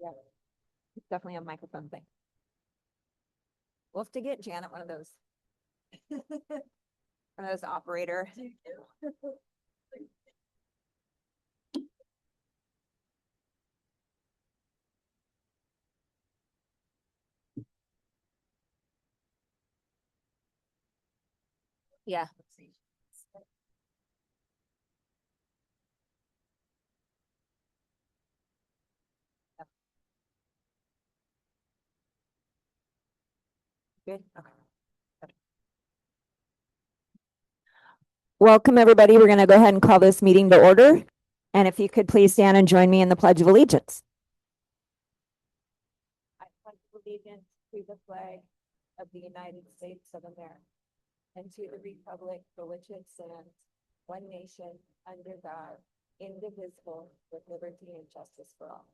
Yeah, it's definitely a microphone thing. We'll have to get Janet one of those. One of those operator. Yeah. Good. Okay. Good. Welcome, everybody. We're going to go ahead and call this meeting to order. And if you could please stand and join me in the Pledge of Allegiance. I pledge allegiance to the flag of the United States of America and to the republic for which it stands, one nation, under God, indivisible, with liberty and justice for all.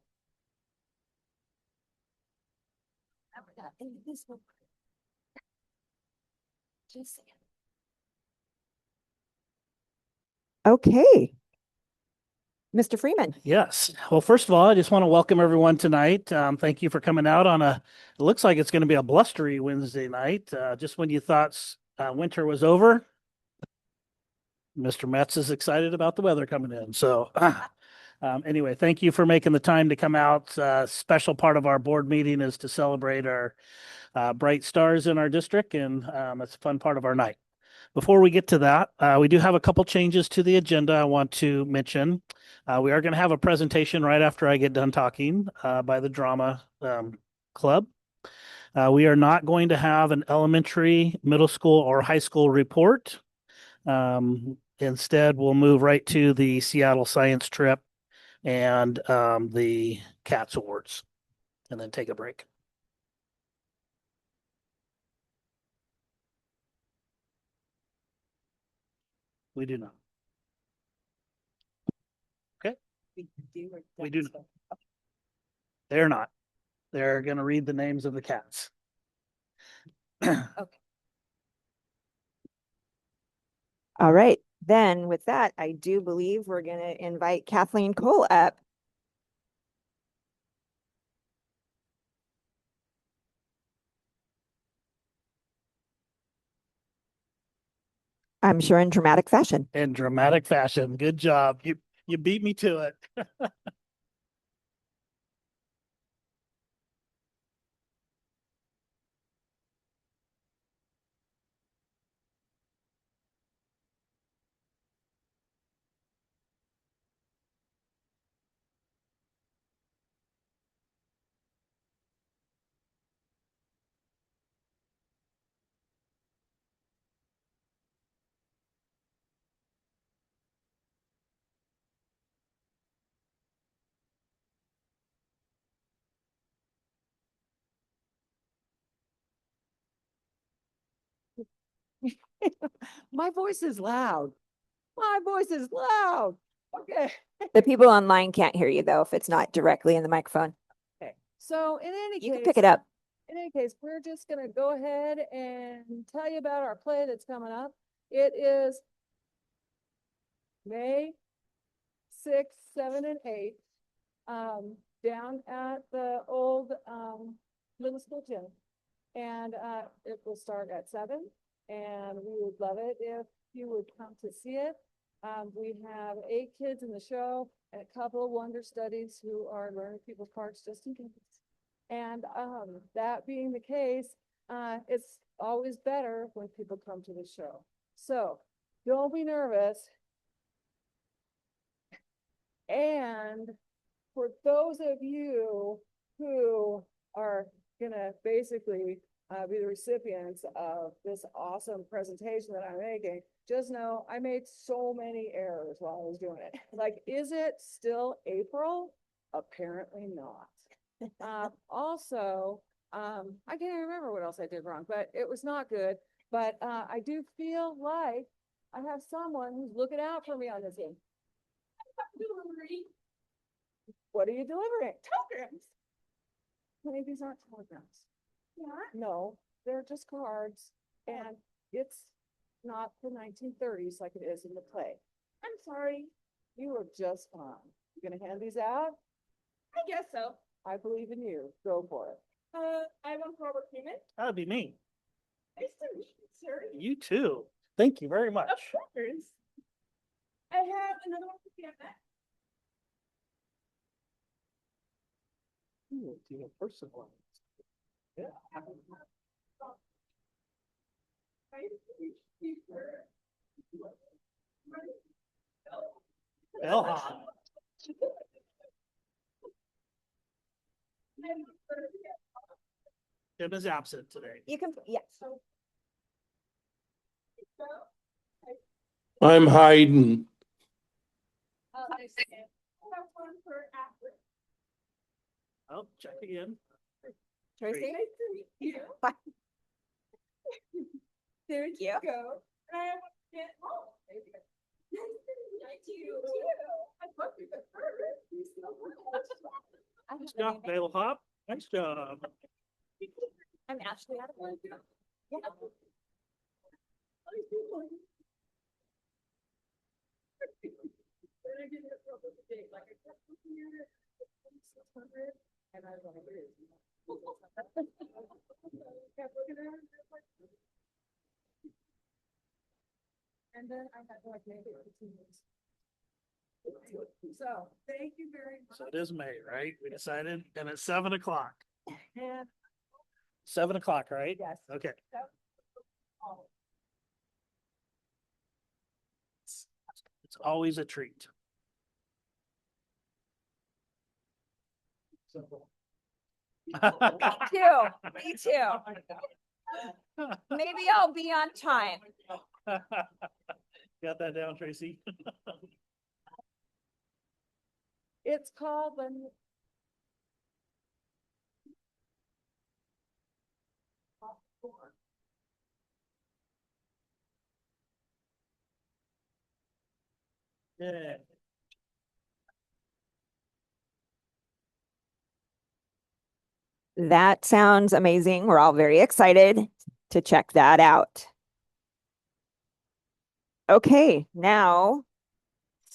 Indivisible. Just saying. Okay. Mr. Freeman. Yes. Well, first of all, I just want to welcome everyone tonight. Thank you for coming out on it looks like it's going to be a blustery Wednesday night. Just when you thought winter was over, Mr. Metz is excited about the weather coming in. So anyway, thank you for making the time to come out. Special part of our board meeting is to celebrate our bright stars in our district, and it's a fun part of our night. Before we get to that, we do have a couple changes to the agenda I want to mention. We are going to have a presentation right after I get done talking by the drama club. We are not going to have an elementary, middle school, or high school report. Instead, we'll move right to the Seattle science trip and the CATS awards, and then take a break. We do not. Okay. We do not. They're not. They're going to read the names of the cats. Okay. All right. Then with that, I do believe we're going to invite Kathleen Cole up. I'm sure in dramatic fashion. In dramatic fashion. Good job. You beat me to it. My voice is loud. My voice is loud. Okay. The people online can't hear you though if it's not directly in the microphone. Okay. So in any You case, can pick it up. in any case, we're just going to go ahead and tell you about our play that's coming up. It is May 6th, 7th, and 8th, down at the old middle school gym. And it will start at 7, and we would love it if you would come to see it. We have 8 kids in the show and a couple of wonder studies who are learning people's parts just in case. And that being the case, it's always better when people come to the show. So don't be nervous. And for those of you who are gonna basically be the recipients of this awesome presentation that I'm making, just know I made so many errors while I was doing it. Like, is it still April? Apparently not. Also, I can't even remember what else I did wrong, but it was not good. But I do feel like I have someone who's looking out for me on this game. What are you delivering? Telegrams. Honey, these aren't telegrams. Yeah. No, they're just cards, and it's not the 1930s like it is in the play. I'm sorry. You were just fine. You gonna hand these out? I guess so. I believe in you. Go for it. I'm Robert Freeman. That'd be me. Nice to meet you, sir. You too. Thank you very much. Of course. I have another one for Fiona. Ooh, do a personal. Yeah. Nice to meet you, sir. Bellhop. Tim is absent today. You can, yes. I'm hiding. Nice to meet you. I have one for Ashley. Oh, check again. Tracy? Nice to meet you. There you go. And I have one for Janet Hall. Nice to meet you. I love you the Nice job, Bellhop. Nice job. I'm Ashley out of Yeah. And I was like, and then I had like maybe 15 minutes. So, thank you very much. So it is May, right? We decided, and it's 7 o'clock. And 7 o'clock, right? yes. Okay. It's always a treat. Me too. Me too. Maybe I'll be on time. Got that down, Tracy? It's called when. Yeah. That sounds amazing. We're all very excited to check that out. Okay, now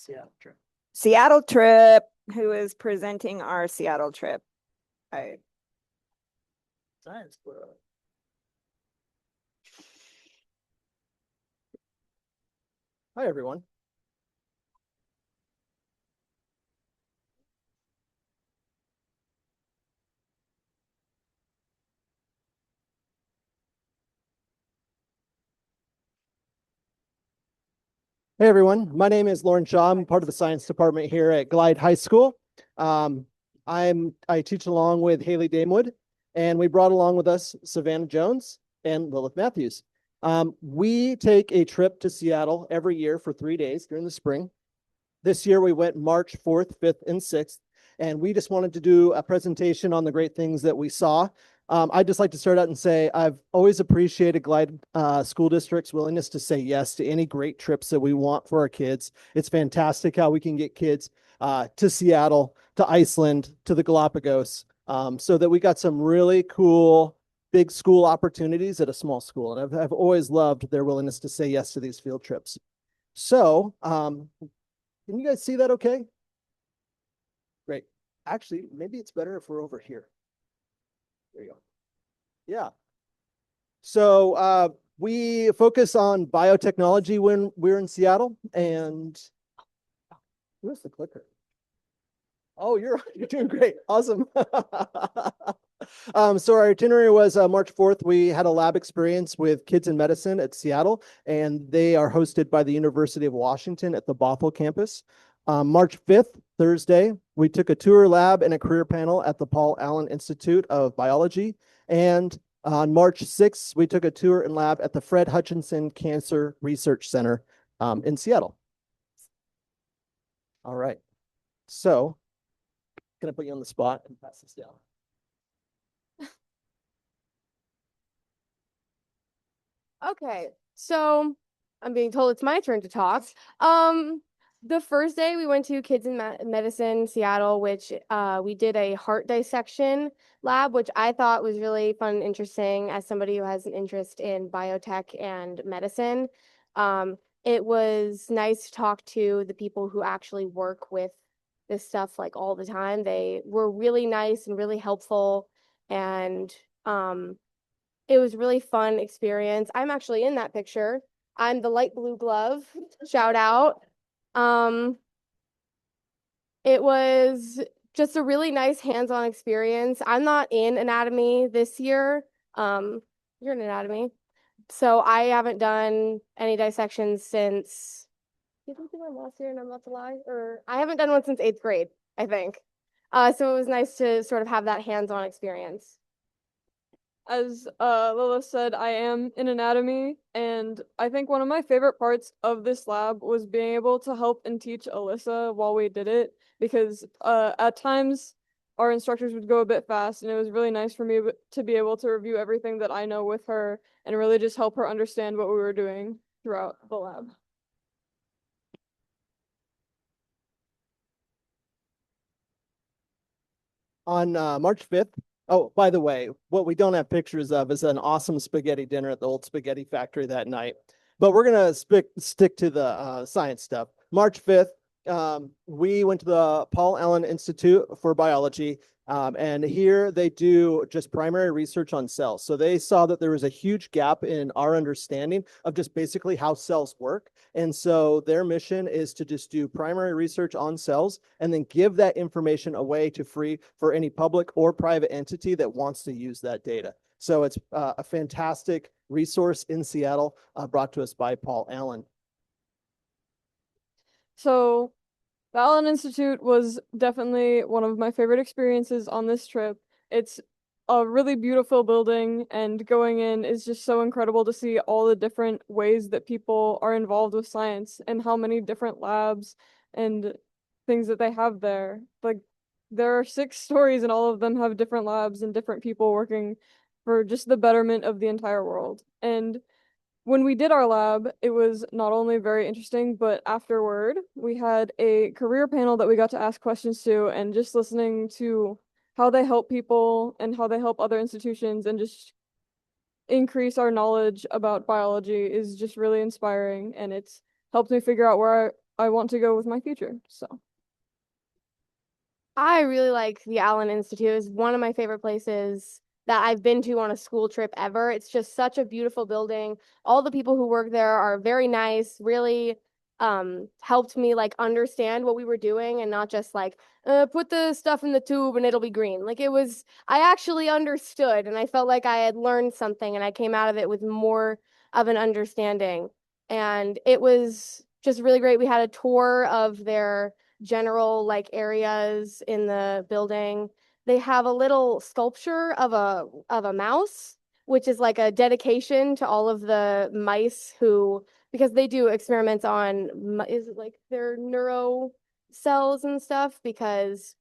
Yeah, true. Seattle trip. Who is presenting our Seattle trip? Science club. Hi, everyone. Hey, everyone. My name is Lauren Shaw. I'm part of the science department here at Glide High School. I teach along with Haley Damewood, and we brought along with us Savannah Jones and Lilith Matthews. We take a trip to Seattle every year for 3 days during the spring. This year we went March 4th, 5th, and 6th, and we just wanted to do a presentation on the great things that we saw. I'd just like to start out and say I've always appreciated Glide School District's willingness to say yes to any great trips that we want for our kids. It's fantastic how we can get kids to Seattle, to Iceland, to the Galapagos, so that we got some really cool big school opportunities at a small school. And I've always loved their willingness to say yes to these field trips. So can you guys see that okay? Great. Actually, maybe it's better if we're over here. There you go. Yeah. So we focus on biotechnology when we're in Seattle. And where's the clicker? Oh, you're doing great. Awesome. So our itinerary was March 4th. We had a lab experience with Kids in Medicine at Seattle, and they are hosted by the University of Washington at the Bothell campus. March 5th, Thursday, we took a tour lab and a career panel at the Paul Allen Institute of Biology. And on March 6th, we took a tour and lab at the Fred Hutchinson Cancer Research Center in Seattle. All right. So, can I put you on the spot and pass this down? Okay, so I'm being told it's my turn to talk. The first day we went to Kids in Medicine Seattle, which we did a heart dissection lab, which I thought was really fun and interesting as somebody who has an interest in biotech and medicine. It was nice to talk to the people who actually work with this stuff like all the time. They were really nice and really helpful, and it was really fun experience. I'm actually in that picture. I'm the light blue glove. Shout out. It was just a really nice hands-on experience. I'm not in anatomy this year. You're in anatomy. So I haven't done any dissections since, you think one last year and I'm about to lie? Or I haven't done one since 8th grade, I think. So it was nice to sort of have that hands-on experience. As Lilith said, I am in anatomy, and I think one of my favorite parts of this lab was being able to help and teach Alyssa while we did it, because at times our instructors would go a bit fast, and it was really nice for me to be able to review everything that I know with her and really just help her understand what we were doing throughout the lab. On March 5th. Oh, by the way, what we don't have pictures of is an awesome spaghetti dinner at the old spaghetti factory that night. But we're going to stick to the science stuff. March 5th, we went to the Paul Allen Institute for Biology. And here they do just primary research on cells. So they saw that there was a huge gap in our understanding of just basically how cells work. And so their mission is to just do primary research on cells and then give that information away to free for any public or private entity that wants to use that data. So it's a fantastic resource in Seattle brought to us by Paul Allen. So the Allen Institute was definitely one of my favorite experiences on this trip. It's a really beautiful building, and going in is just so incredible to see all the different ways that people are involved with science and how many different labs and things that they have there. Like, there are 6 stories and all of them have different labs and different people working for just the betterment of the entire world. And when we did our lab, it was not only very interesting, but afterward, we had a career panel that we got to ask questions to, and just listening to how they help people and how they help other institutions and just increase our knowledge about biology is just really inspiring, and it's helped me figure out where I want to go with my future. So I really like the Allen Institute. It's one of my favorite places that I've been to on a school trip ever. It's just such a beautiful building. All the people who work there are very nice, really helped me like understand what we were doing and not just like put the stuff in the tube and it'll be green. Like I actually understood, and I felt like I had learned something, and I came out of it with more of an understanding. And it was just really great. We had a tour of their general like areas in the building. They have a little sculpture of a mouse, which is like a dedication to all of the mice who, because they do experiments on is it like their neuro cells and stuff, because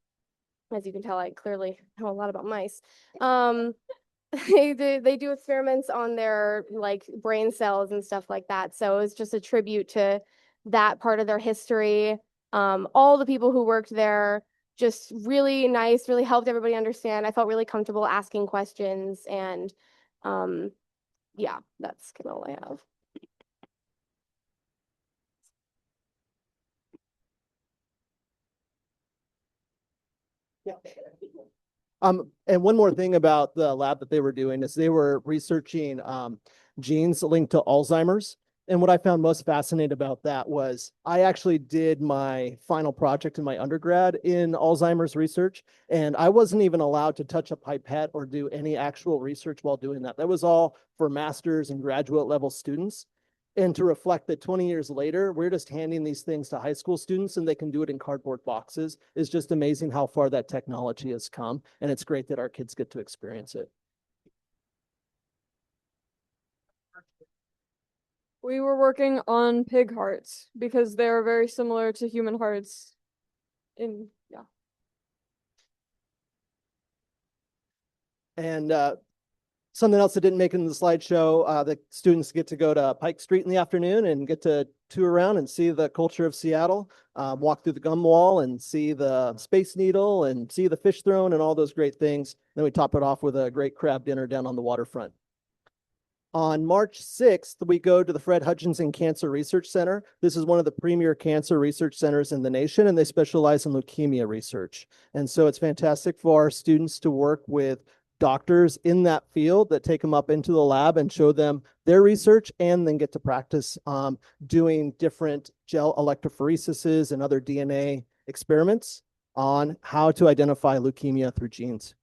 as you can tell, I clearly know a lot about mice. They do experiments on their like brain cells and stuff like that. So it's just a tribute to that part of their history. All the people who worked there, just really nice, really helped everybody understand. I felt really comfortable asking questions, and yeah, that's kind of all I have. Yeah. And one more thing about the lab that they were doing is they were researching genes linked to Alzheimer's. And what I found most fascinating about that was I actually did my final project in my undergrad in Alzheimer's research, and I wasn't even allowed to touch a pipette or do any actual research while doing that. That was all for master's and graduate level students. And to reflect that 20 years later, we're just handing these things to high school students and they can do it in cardboard boxes is just amazing how far that technology has come. And it's great that our kids get to experience it. we were working on pig hearts because they are very similar to human hearts yeah. And something else that didn't make it in the slideshow, the students get to go to Pike Street in the afternoon and get to tour around and see the culture of Seattle, walk through the gum wall and see the Space Needle and see the fish throne and all those great things. Then we top it off with a great crab dinner down on the waterfront. On March 6th, we go to the Fred Hutchinson Cancer Research Center. This is one of the premier cancer research centers in the nation, and they specialize in leukemia research. And so it's fantastic for our students to work with doctors in that field that take them up into the lab and show them their research, and then get to practice doing different gel electrophoresis and other DNA experiments on how to identify leukemia through genes.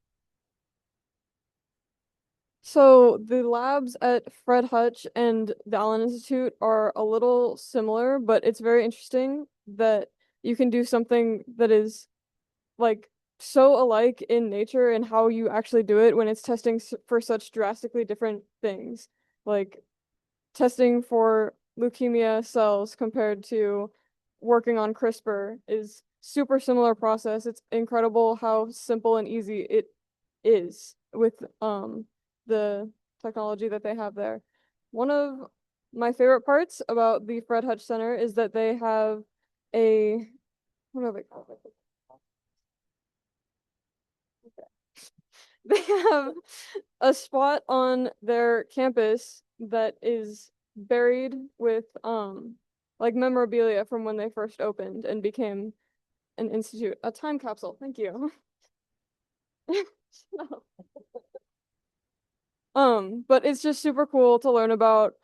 So the labs at Fred Hutch and the Allen Institute are a little similar, but it's very interesting that you can do something that is like so alike in nature and how you actually do it when it's testing for such drastically different things. Like testing for leukemia cells compared to working on CRISPR is super similar process. It's incredible how simple and easy it is with the technology that they have there. One of my favorite parts about the Fred Hutch Center is that they have a, what do they call it? They have a spot on their campus that is buried with like memorabilia from when they first opened and became an institute, a time capsule. Thank you. But it's just super cool to learn about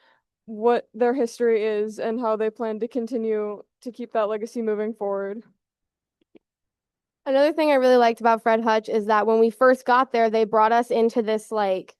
what their history is and how they plan to continue to keep that legacy moving forward. Another thing I really liked about Fred Hutch is that when we first got there, they brought us into this like,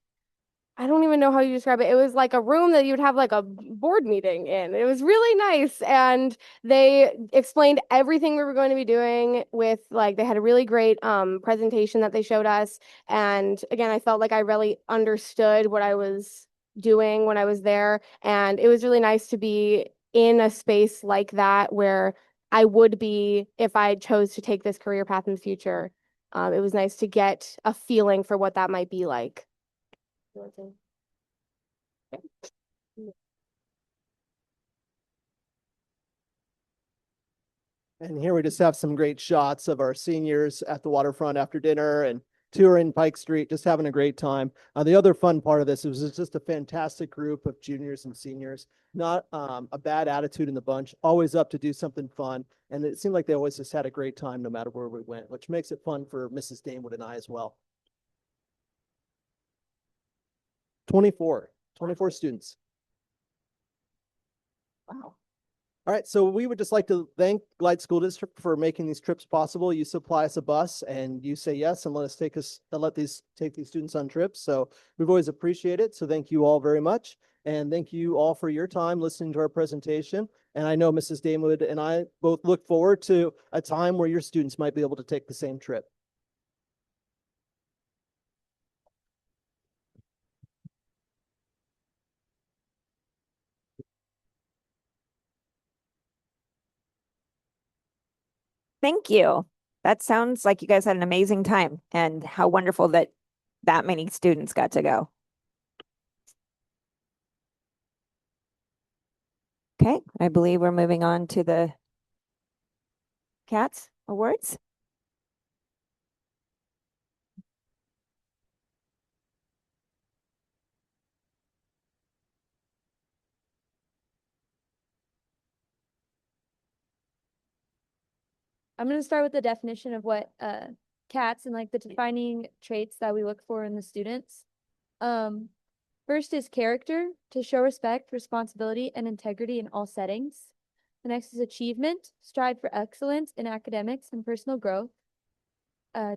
I don't even know how you describe it. It was like a room that you'd have like a board meeting in. It was really nice. And they explained everything we were going to be doing with like, they had a really great presentation that they showed us. And again, I felt like I really understood what I was doing when I was there. And it was really nice to be in a space like that where I would be if I chose to take this career path in the future. It was nice to get a feeling for what that might be like. And here we just have some great shots of our seniors at the waterfront after dinner and touring Pike Street, just having a great time. The other fun part of this was just a fantastic group of juniors and seniors, not a bad attitude in the bunch, always up to do something fun. And it seemed like they always just had a great time no matter where we went, which makes it fun for Mrs. Damewood and I as well. 24 students. Wow. All right, so we would just like to thank Glide School District for making these trips possible. You supply us a bus and you say yes and let take these students on trips. So we've always appreciated it. So thank you all very much. And thank you all for your time listening to our presentation. And I know Mrs. Damewood and I both look forward to a time where your students might be able to take the same trip. Thank you. That sounds like you guys had an amazing time, and how wonderful that many students got to go. Okay, I believe we're moving on to the CATS awards. I'm going to start with the definition of what CATS and like the defining traits that we look for in the students. First is character, to show respect, responsibility, and integrity in all settings. The next is achievement, strive for excellence in academics and personal growth.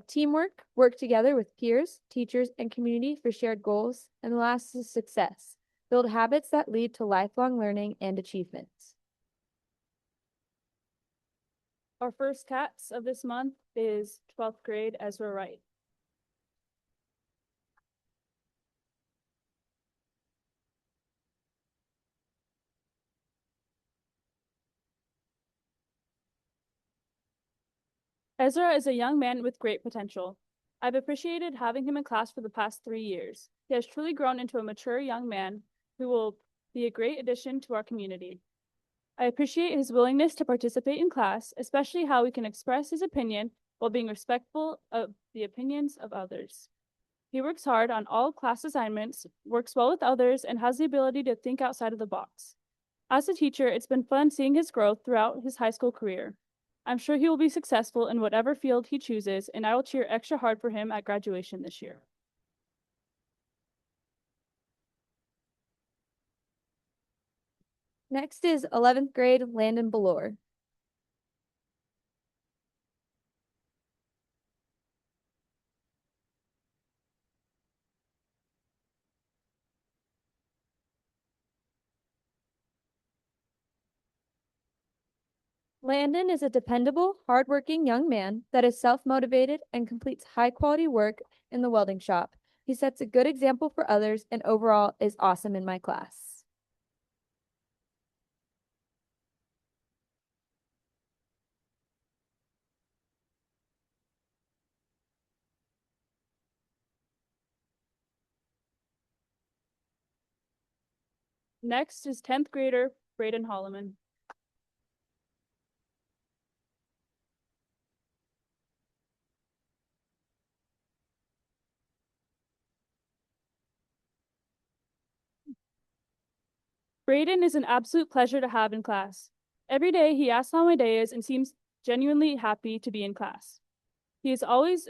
Teamwork, work together with peers, teachers, and community for shared goals. And the last is success, build habits that lead to lifelong learning and achievements. Our first CATS of this month is 12th grade Ezra Wright. Ezra is a young man with great potential. I've appreciated having him in class for the past 3 years. He has truly grown into a mature young man who will be a great addition to our community. I appreciate his willingness to participate in class, especially how he can express his opinion while being respectful of the opinions of others. He works hard on all class assignments, works well with others, and has the ability to think outside of the box. As a teacher, it's been fun seeing his growth throughout his high school career. I'm sure he will be successful in whatever field he chooses, and I will cheer extra hard for him at graduation this year. Next is 11th grade Landon Belor. Landon is a dependable, hardworking young man that is self-motivated and completes high-quality work in the welding shop. He sets a good example for others and overall is awesome in my class. Next is 10th grader Braden Holloman. Braden is an absolute pleasure to have in class. Every day he asks how my day is and seems genuinely happy to be in class. He is always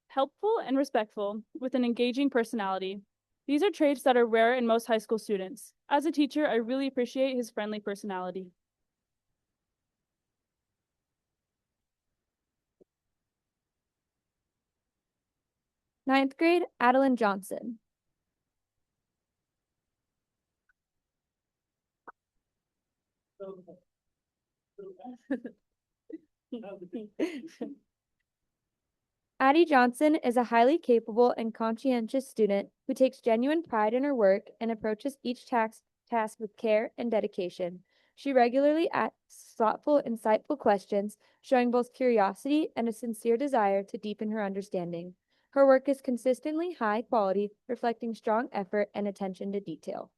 helpful and respectful with an engaging personality. These are traits that are rare in most high school students. As a teacher, I really appreciate his friendly personality. Ninth grade Adeline Johnson. Addie Johnson is a highly capable and conscientious student who takes genuine pride in her work and approaches each task with care and dedication. She regularly asks thoughtful, insightful questions, showing both curiosity and a sincere desire to deepen her understanding. Her work is consistently high quality, reflecting strong effort and attention to detail.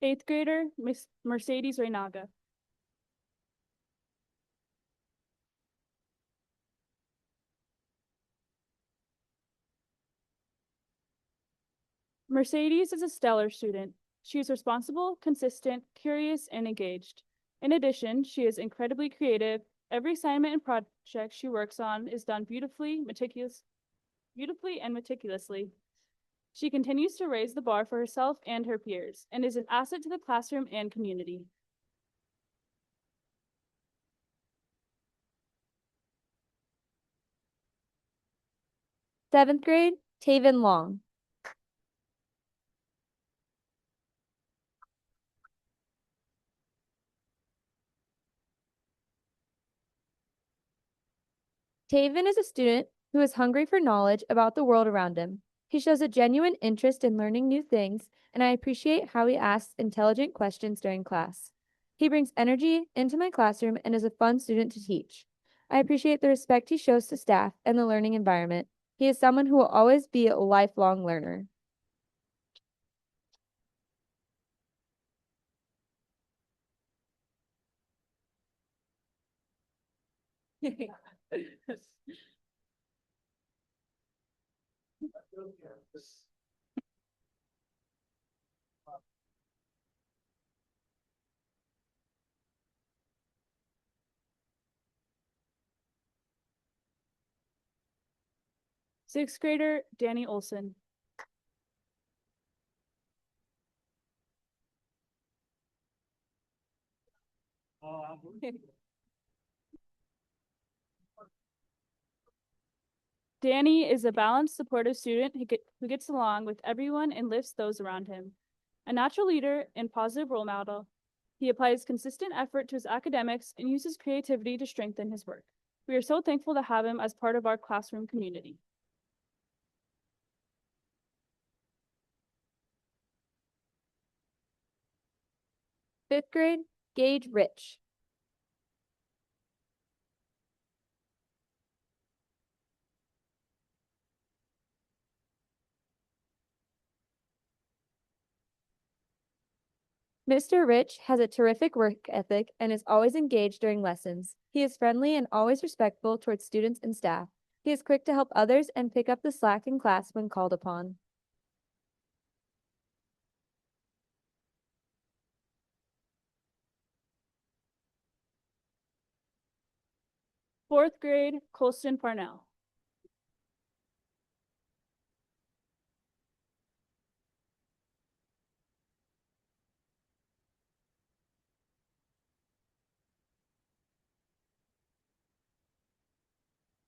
Eighth grader Miss Mercedes Reynaga. Mercedes is a stellar student. She is responsible, consistent, curious, and engaged. In addition, she is incredibly creative. Every assignment and project she works on is done beautifully and meticulously. She continues to raise the bar for herself and her peers, and is an asset to the classroom and community. Seventh grade Taven Long. Taven is a student who is hungry for knowledge about the world around him. He shows a genuine interest in learning new things, and I appreciate how he asks intelligent questions during class. He brings energy into my classroom and is a fun student to teach. I appreciate the respect he shows to staff and the learning environment. He is someone who will always be a lifelong learner. Sixth grader Danny Olson. Danny is a balanced, supportive student who gets along with everyone and lifts those around him. A natural leader and positive role model, he applies consistent effort to his academics and uses creativity to strengthen his work. We are so thankful to have him as part of our classroom community. Fifth grade Gage Rich. Mr. Rich has a terrific work ethic and is always engaged during lessons. He is friendly and always respectful towards students and staff. He is quick to help others and pick up the slack in class when called upon. Fourth grade, Colston Parnell.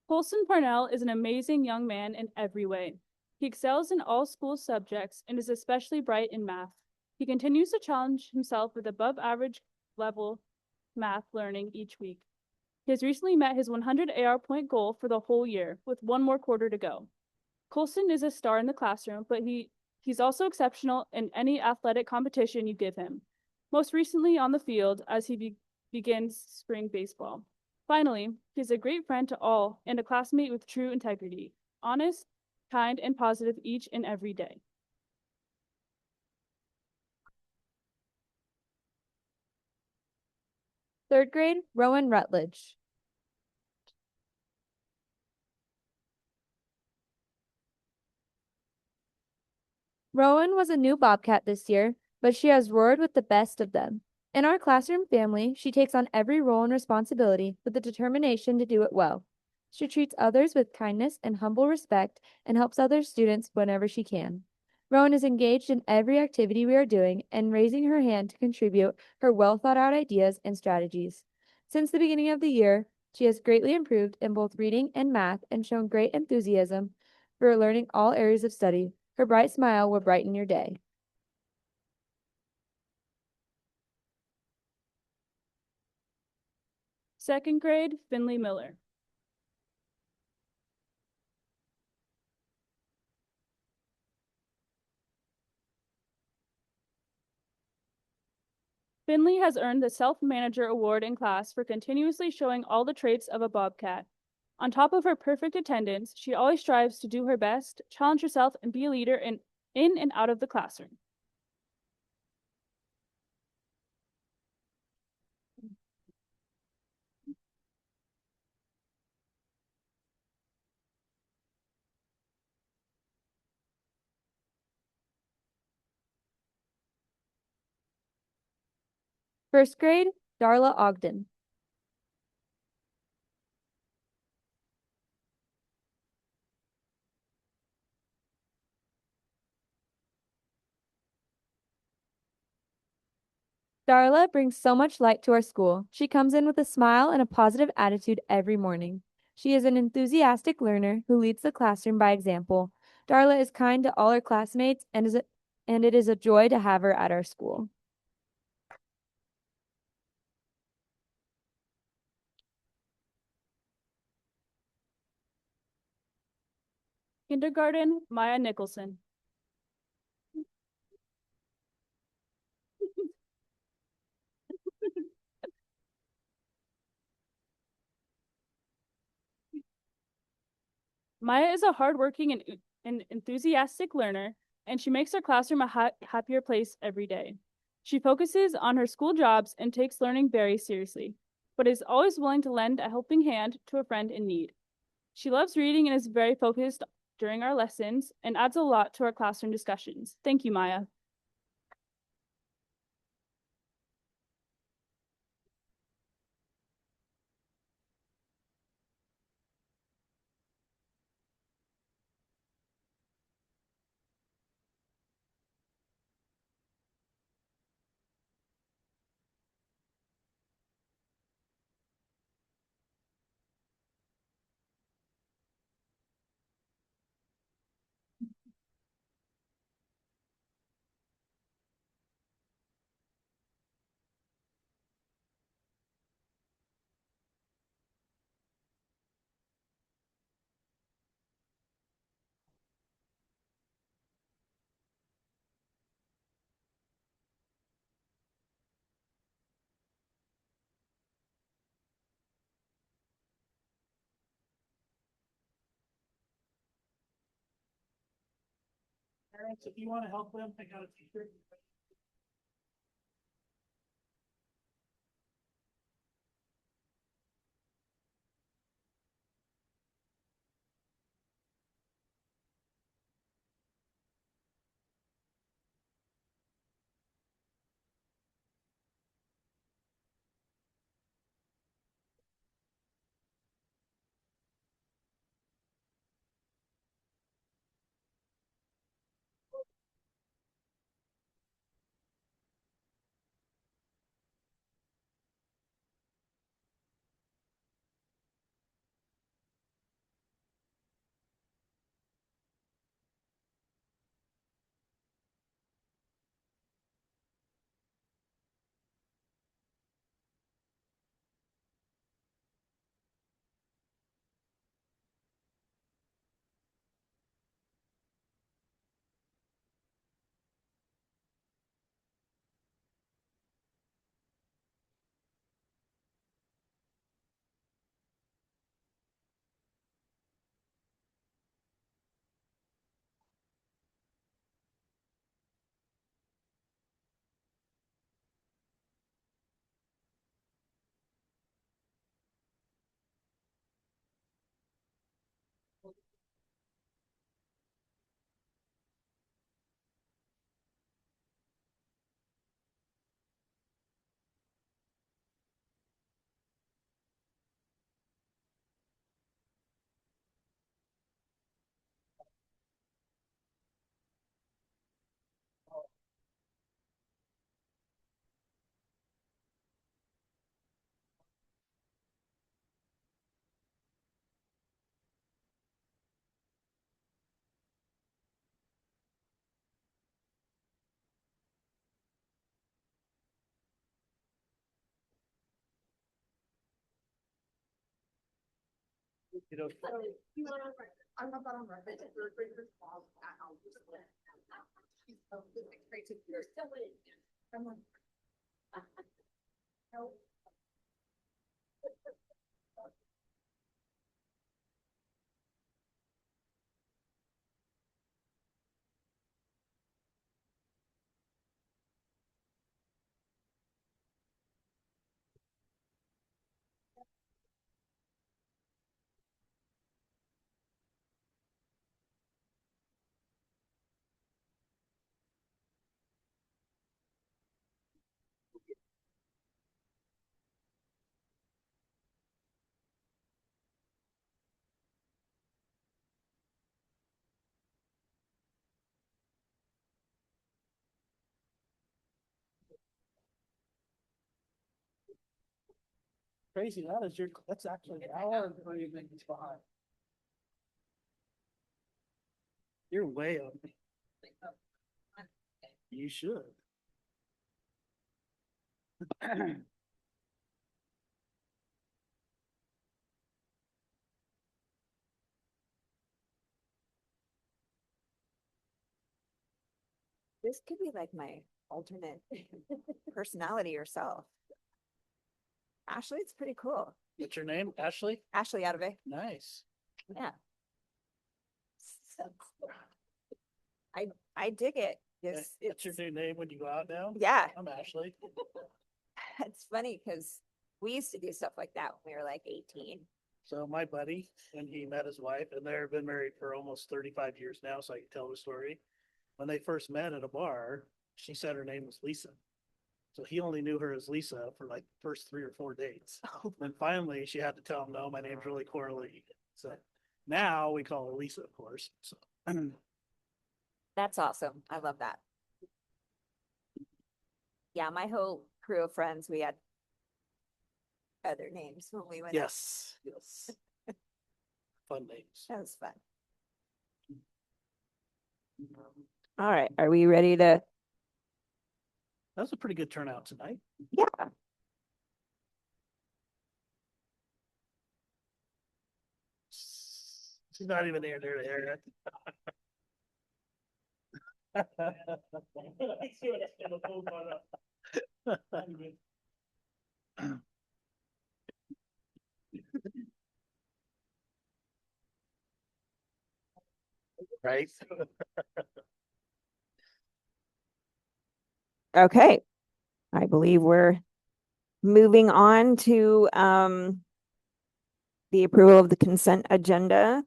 Colston Parnell is an amazing young man in every way. He excels in all school subjects and is especially bright in math. He continues to challenge himself with above average level math learning each week. He has recently met his 100 AR point goal for the whole year, with one more quarter to go. Colston is a star in the classroom, but he's also exceptional in any athletic competition you give him, most recently on the field as he begins spring baseball. Finally, he's a great friend to all and a classmate with true integrity, honest, kind, and positive each and every day. Third grade, Rowan Rutledge. Rowan was a new Bobcat this year, but she has roared with the best of them. In our classroom family, she takes on every role and responsibility with the determination to do it well. She treats others with kindness and humble respect and helps other students whenever she can. Rowan is engaged in every activity we are doing and raising her hand to contribute her well thought out ideas and strategies. Since the beginning of the year, she has greatly improved in both reading and math and shown great enthusiasm for learning all areas of study. Her bright smile will brighten your day. Second grade, Finley Miller. Finley has earned the Self-Manager Award in class for continuously showing all the traits of a Bobcat. On top of her perfect attendance, she always strives to do her best, challenge herself, and be a leader in and out of the classroom. First grade, Darla Ogden. Darla brings so much light to our school. She comes in with a smile and a positive attitude every morning. She is an enthusiastic learner who leads the classroom by example. Darla is kind to all her classmates and it is a joy to have her at our school. Kindergarten, Maya Nicholson. Maya is a hardworking and enthusiastic learner, and she makes our classroom a happier place every day. She focuses on her school jobs and takes learning very seriously, but is always willing to lend a helping hand to a friend in need. She loves reading and is very focused during our lessons and adds a lot to our classroom discussions. Thank you, Maya. Parents, if you want to help them, I got a t-shirt. You know, I'm not on record. You're a great response. You're still in. Come on. crazy. That's actually our breathing spot. You're way up. You should. This could be like my alternate personality or self. Ashley, it's pretty cool. What's your name? Ashley? Ashley Adave. Nice. Yeah. So cool. I dig it. It's, That's your new name when you go out now? yeah, I'm Ashley. it's funny because we used to do stuff like that when we were like 18. So my buddy, when he met his wife, and they've been married for almost 35 years now, so I can tell the story. When they first met at a bar, she said her name was Lisa. So he only knew her as Lisa for like the first 3 or 4 dates. And finally she had to tell him, no, my name's really Coralie. So now we call her Lisa, of course. So That's awesome. I love that. Yeah, my whole crew of friends, we had other names when we went out. yes, yes. Fun names. That was fun. All right, are we ready to? That was a pretty good turnout tonight. Yeah. She's not even there to hear it. Right? Okay. I believe we're moving on to the approval of the consent agenda,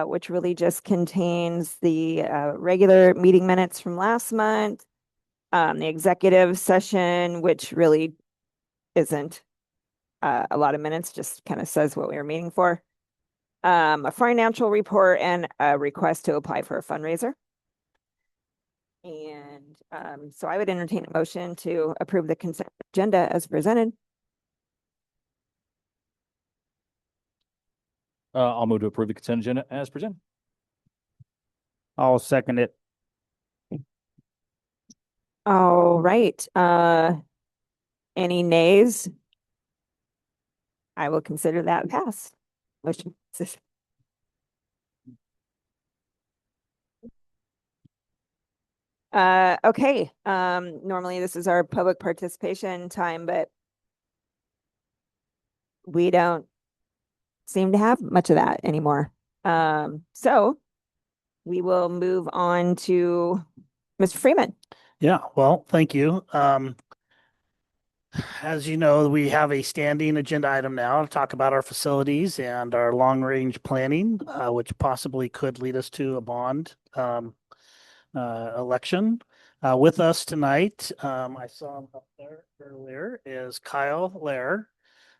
which really just contains the regular meeting minutes from last month, the executive session, which really isn't a lot of minutes, just kind of says what we were meeting for, a financial report, and a request to apply for a fundraiser. And so I would entertain a motion to approve the consent agenda as presented. I'll move to approve the consent agenda as presented. I'll second it. All right. Any nays? I will consider that passed. Motion passes. Okay. Normally this is our public participation time, but we don't seem to have much of that anymore. So we will move on to Mr. Freeman. Yeah, well, thank you. As you know, we have a standing agenda item now to talk about our facilities and our long-range planning, which possibly could lead us to a bond election. With us tonight, I saw him up there earlier, is Kyle Lair.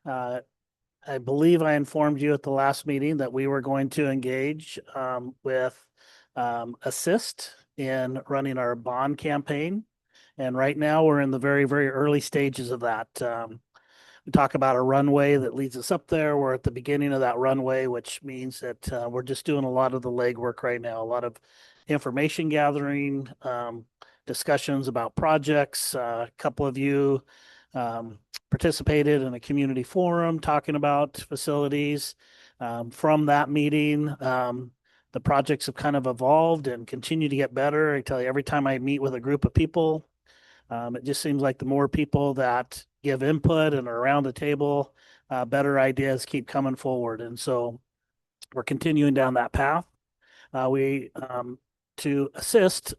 I believe I informed you at the last meeting that we were going to engage with Assist in running our bond campaign. And right now we're in the very, very early stages of that. We talk about a runway that leads us up there. We're at the beginning of that runway, which means that we're just doing a lot of the legwork right now, a lot of information gathering, discussions about projects. A couple of you participated in a community forum talking about facilities. From that meeting, the projects have kind of evolved and continue to get better. I tell you, every time I meet with a group of people, it just seems like the more people that give input and are around the table, better ideas keep coming forward. And so we're continuing down that path. We to assist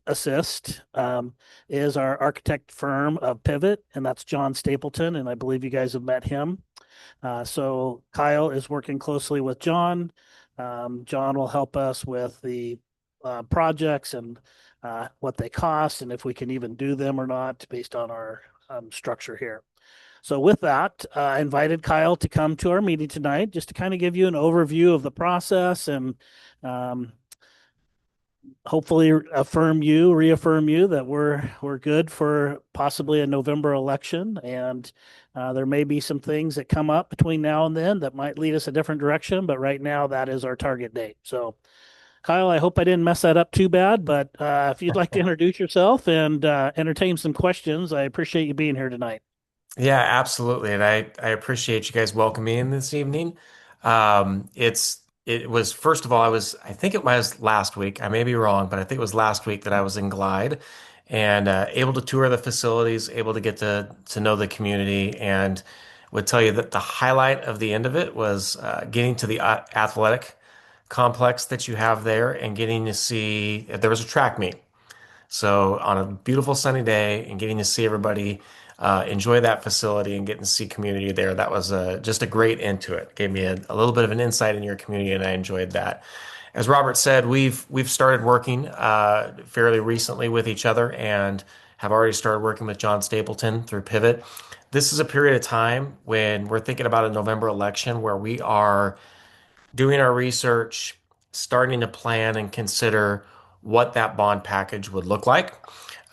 is our architect firm of Pivot, and that's John Stapleton, and I believe you guys have met him. So Kyle is working closely with John. John will help us with the projects and what they cost, and if we can even do them or not based on our structure here. So with that, I invited Kyle to come to our meeting tonight just to kind of give you an overview of the process and hopefully reaffirm you that we're good for possibly a November election. And there may be some things that come up between now and then that might lead us a different direction, but right now that is our target date. So Kyle, I hope I didn't mess that up too bad, but if you'd like to introduce yourself and entertain some questions, I appreciate you being here tonight. Yeah, absolutely. And I appreciate you guys welcoming me in this evening. It was first of all, I think it was last week. I may be wrong, but I think it was last week that I was in Glide and able to tour the facilities, able to get to know the community, and would tell you that the highlight of the end of it was getting to the athletic complex that you have there and getting to see there was a track meet. So on a beautiful sunny day and getting to see everybody enjoy that facility and getting to see community there, that was just a great end to it. Gave me a little bit of an insight in your community, and I enjoyed that. As Robert said, we've started working fairly recently with each other and have already started working with John Stapleton through Pivot. This is a period of time when we're thinking about a November election where we are doing our research, starting to plan and consider what that bond package would look like.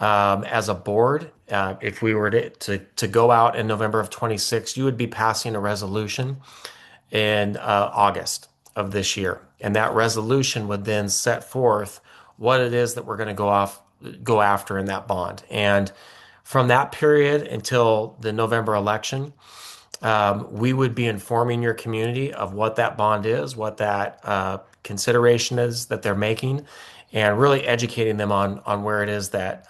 As a board, if we were to go out in November of 26, you would be passing a resolution in August of this year. And that resolution would then set forth what it is that we're going to go after in that bond. And from that period until the November election, we would be informing your community of what that bond is, what that consideration is that they're making, and really educating them on where it is that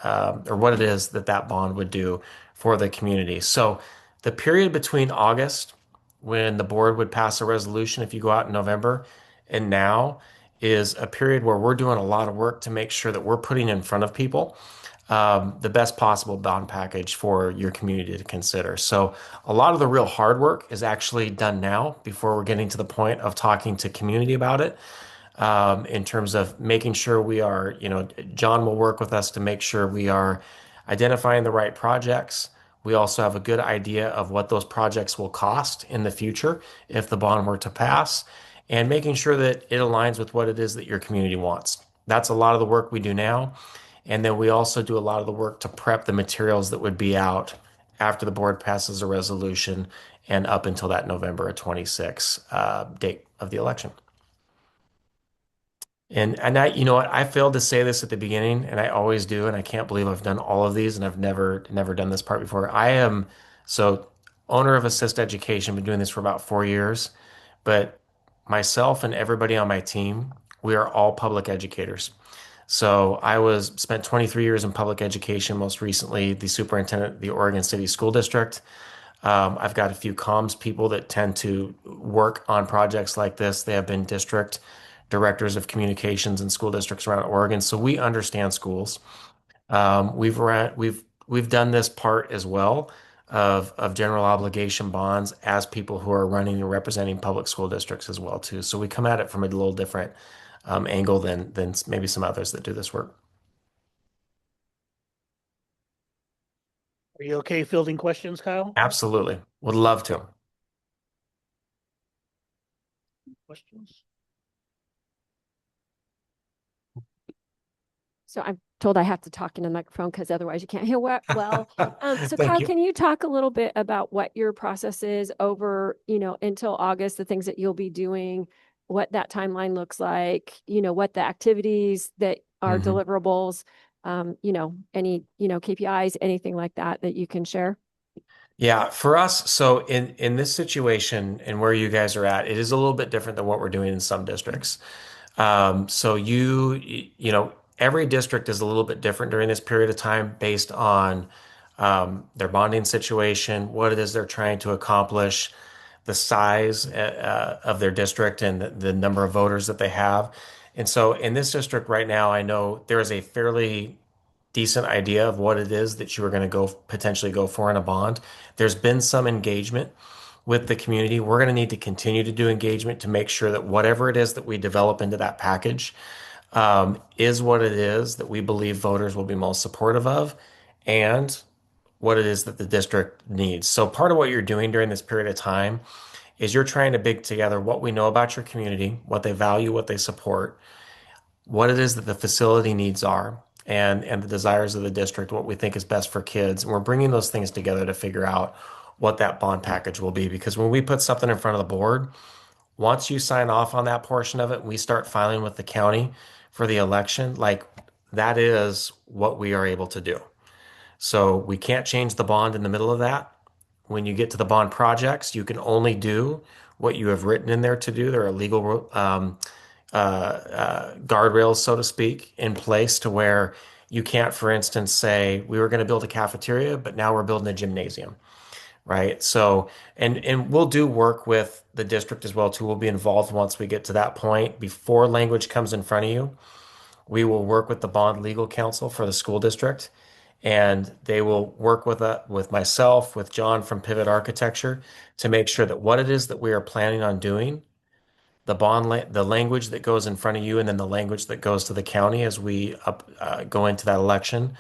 or what it is that that bond would do for the community. So the period between August, when the board would pass a resolution, if you go out in November, and now is a period where we're doing a lot of work to make sure that we're putting in front of people the best possible bond package for your community to consider. So a lot of the real hard work is actually done now before we're getting to the point of talking to community about it. In terms of making sure we are, John will work with us to make sure we are identifying the right projects. We also have a good idea of what those projects will cost in the future if the bond were to pass, and making sure that it aligns with what it is that your community wants. That's a lot of the work we do now. And then we also do a lot of the work to prep the materials that would be out after the board passes a resolution and up until that November 26 date of the election. And I, what, I failed to say this at the beginning, and I always do, and I can't believe I've done all of these, and I've never done this part before. I am owner of Assist Education, been doing this for about 4 years, but myself and everybody on my team, we are all public educators. So I spent 23 years in public education, most recently the superintendent of the Oregon City School District. I've got a few comms people that tend to work on projects like this. They have been district directors of communications in school districts around Oregon, so we understand schools. We've done this part as well of general obligation bonds as people who are running and representing public school districts as well too. So we come at it from a little different angle than maybe some others that do this work. Are you okay fielding questions, Kyle? Absolutely. Would love to. Questions? So I'm told I have to talk in a microphone because otherwise you can't hear well. So Thank Kyle, you. can you talk a little bit about what your process is over, until August, the things that you'll be doing, what that timeline looks like, what the activities that are deliverables, any, KPIs, anything like that you can share? Yeah, for us, so in this situation and where you guys are at, it is a little bit different than what we're doing in some districts. So you know, every district is a little bit different during this period of time based on their bonding situation, what it is they're trying to accomplish, the size of their district, and the number of voters that they have. And so in this district right now, I know there is a fairly decent idea of what it is that you are going to go potentially go for in a bond. There's been some engagement with the community. We're going to need to continue to do engagement to make sure that whatever it is that we develop into that package is what it is that we believe voters will be most supportive of and what it is that the district needs. So part of what you're doing during this period of time is you're trying to bring together what we know about your community, what they value, what they support, what it is that the facility needs are, and the desires of the district, what we think is best for kids. And we're bringing those things together to figure out what that bond package will be. Because when we put something in front of the board, once you sign off on that portion of it, we start filing with the county for the election, like that is what we are able to do. So we can't change the bond in the middle of that. When you get to the bond projects, you can only do what you have written in there to do. There are legal guardrails, so to speak, in place to where you can't, for instance, say we were going to build a cafeteria, but now we're building a gymnasium, right? So, and we'll do work with the district as well too. We'll be involved once we get to that point. Before language comes in front of you, we will work with the bond legal counsel for the school district, and they will work with myself, with John from Pivot Architecture to make sure that what it is that we are planning on doing, the language that goes in front of you, and then the language that goes to the county as we go into that election,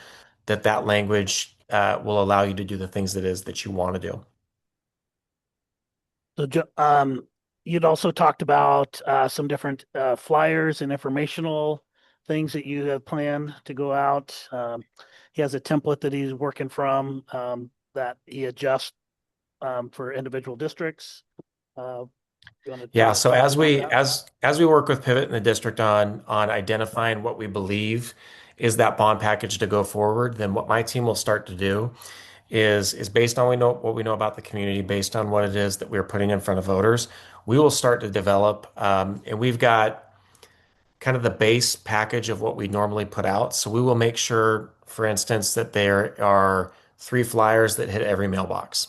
that language will allow you to do the things that is that you want to do. So, you'd also talked about some different flyers and informational things that you have planned to go out. He has a template that he's working from that he adjusts for individual districts. You want to Yeah, talk so about that? as we work with Pivot in the district on identifying what we believe is that bond package to go forward, then what my team will start to do is based on what we know about the community, based on what it is that we're putting in front of voters, we will start to develop, and we've got kind of the base package of what we normally put out. So we will make sure, for instance, that there are 3 flyers that hit every mailbox.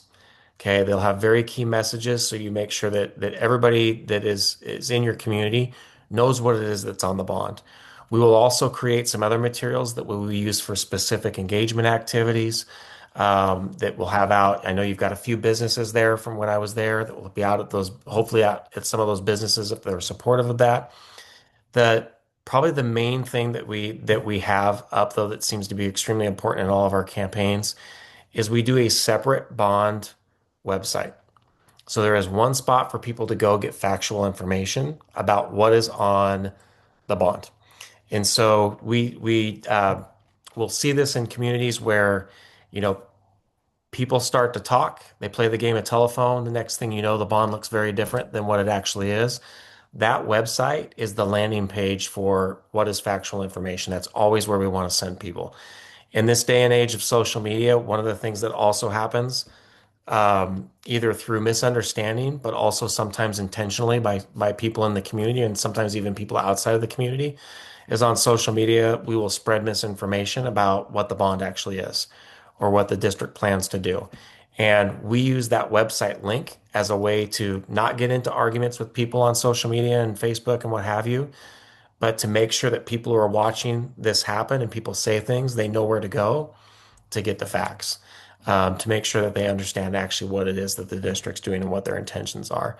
Okay, they'll have very key messages, so you make sure that everybody that is in your community knows what it is that's on the bond. We will also create some other materials that we will use for specific engagement activities that we'll have out. I know you've got a few businesses there from when I was there that will be out at those, hopefully out at some of those businesses if they're supportive of that. The Probably the main thing that we have up though that seems to be extremely important in all of our campaigns is we do a separate bond website. So there is one spot for people to go get factual information about what is on the bond. And so we will see this in communities where, you know, people start to talk, they play the game of telephone. The next thing you know, the bond looks very different than what it actually is. That website is the landing page for what is factual information. That's always where we want to send people. In this day and age of social media, one of the things that also happens either through misunderstanding, but also sometimes intentionally by people in the community and sometimes even people outside of the community, is on social media, we will spread misinformation about what the bond actually is or what the district plans to do. And we use that website link as a way to not get into arguments with people on social media and Facebook and what have you, but to make sure that people who are watching this happen and people say things, they know where to go to get the facts, to make sure that they understand actually what it is that the district's doing and what their intentions are.